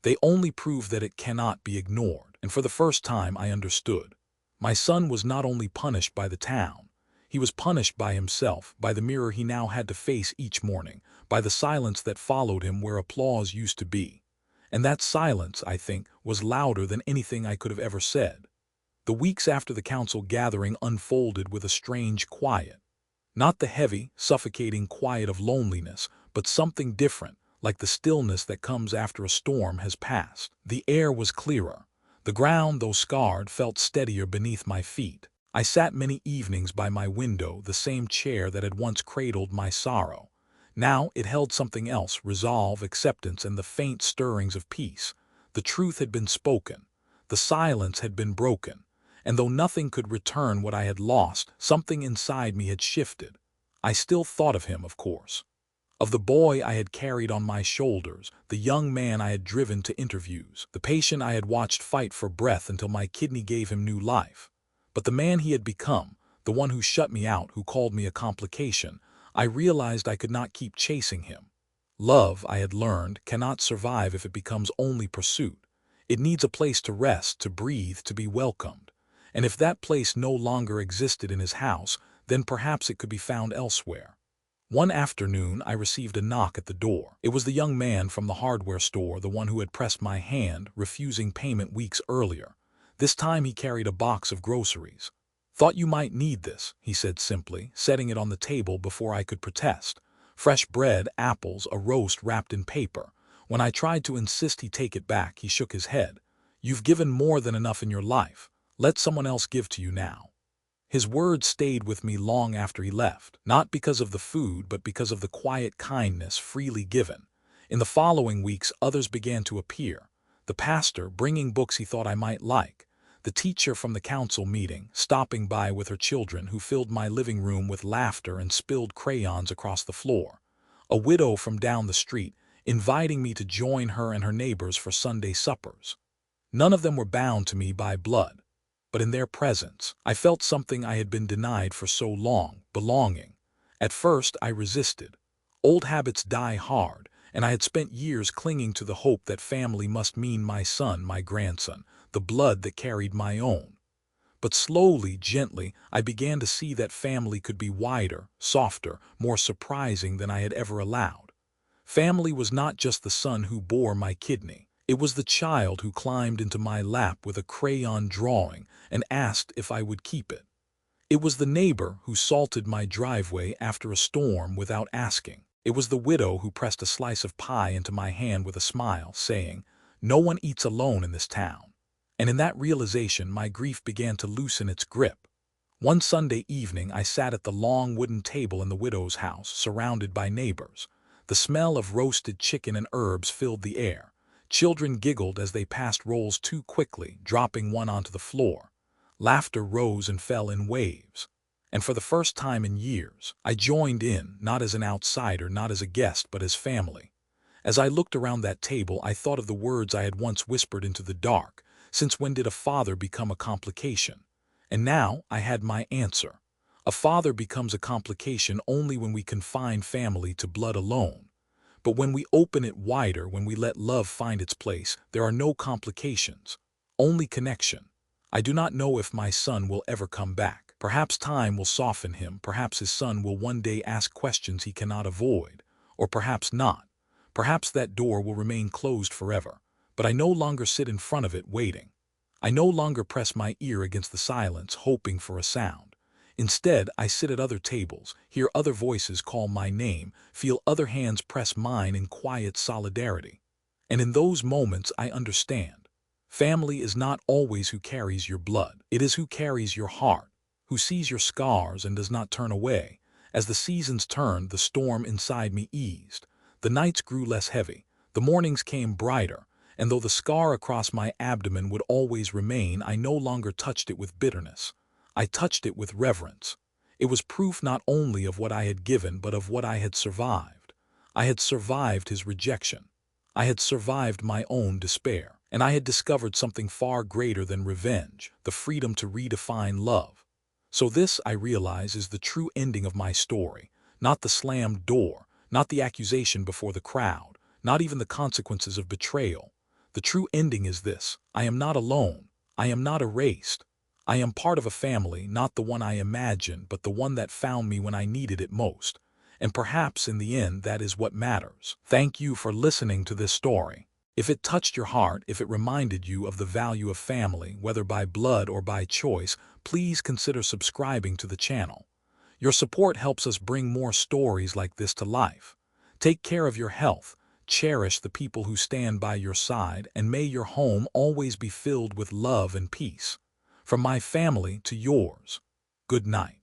They only prove that it cannot be ignored, and for the first time I understood. My son was not only punished by the town. He was punished by himself, by the mirror he now had to face each morning, by the silence that followed him where applause used to be. And that silence, I think, was louder than anything I could have ever said. The weeks after the council gathering unfolded with a strange quiet. Not the heavy, suffocating quiet of loneliness, but something different, like the stillness that comes after a storm has passed. The air was clearer. The ground, though scarred, felt steadier beneath my feet. I sat many evenings by my window, the same chair that had once cradled my sorrow. Now it held something else, resolve, acceptance, and the faint stirrings of peace. The truth had been spoken. The silence had been broken. And though nothing could return what I had lost, something inside me had shifted. I still thought of him, of course. Of the boy I had carried on my shoulders, the young man I had driven to interviews, the patient I had watched fight for breath until my kidney gave him new life. But the man he had become, the one who shut me out, who called me a complication, I realized I could not keep chasing him. Love, I had learned, cannot survive if it becomes only pursuit. It needs a place to rest, to breathe, to be welcomed. And if that place no longer existed in his house, then perhaps it could be found elsewhere. One afternoon, I received a knock at the door. It was the young man from the hardware store, the one who had pressed my hand, refusing payment weeks earlier. This time he carried a box of groceries. "Thought you might need this," he said simply, setting it on the table before I could protest. Fresh bread, apples, a roast wrapped in paper. When I tried to insist he take it back, he shook his head. "You've given more than enough in your life. Let someone else give to you now." His words stayed with me long after he left, not because of the food but because of the quiet kindness freely given. In the following weeks others began to appear. The pastor, bringing books he thought I might like. The teacher from the council meeting, stopping by with her children who filled my living room with laughter and spilled crayons across the floor. A widow from down the street, inviting me to join her and her neighbors for Sunday suppers. None of them were bound to me by blood, but in their presence, I felt something I had been denied for so long: belonging. At first, I resisted. Old habits die hard, and I had spent years clinging to the hope that family must mean my son, my grandson, the blood that carried my own. But slowly, gently, I began to see that family could be wider, softer, more surprising than I had ever allowed. Family was not just the son who bore my kidney. It was the child who climbed into my lap with a crayon drawing and asked if I would keep it. It was the neighbor who salted my driveway after a storm without asking. It was the widow who pressed a slice of pie into my hand with a smile, saying, "No one eats alone in this town." And in that realization, my grief began to loosen its grip. One Sunday evening, I sat at the long wooden table in the widow's house, surrounded by neighbors. The smell of roasted chicken and herbs filled the air. Children giggled as they passed rolls too quickly, dropping one onto the floor. Laughter rose and fell in waves. And for the first time in years, I joined in, not as an outsider, not as a guest, but as family. As I looked around that table, I thought of the words I had once whispered into the dark: "Since when did a father become a complication?" And now I had my answer. A father becomes a complication only when we confine family to blood alone. But when we open it wider, when we let love find its place, there are no complications, only connection. I do not know if my son will ever come back. Perhaps time will soften him. Perhaps his son will one day ask questions he cannot avoid. Or perhaps not. Perhaps that door will remain closed forever. But I no longer sit in front of it waiting. I no longer press my ear against the silence, hoping for a sound. Instead, I sit at other tables, hear other voices call my name, feel other hands press mine in quiet solidarity. And in those moments, I understand. Family is not always who carries your blood. It is who carries your heart, who sees your scars and does not turn away. As the seasons turned, the storm inside me eased. The nights grew less heavy. The mornings came brighter. And though the scar across my abdomen would always remain, I no longer touched it with bitterness. I touched it with reverence. It was proof not only of what I had given, but of what I had survived. I had survived his rejection. I had survived my own despair. And I had discovered something far greater than revenge: the freedom to redefine love. So this, I realize, is the true ending of my story. Not the slammed door, not the accusation before the crowd, not even the consequences of betrayal. The true ending is this: I am not alone. I am not erased. I am part of a family, not the one I imagined, but the one that found me when I needed it most. And perhaps in the end, that is what matters. Thank you for listening to this story. If it touched your heart, if it reminded you of the value of family, whether by blood or by choice, please consider subscribing to the channel. Your support helps us bring more stories like this to life. Take care of your health. Cherish the people who stand by your side, and may your home always be filled with love and peace. From my family to yours, good night.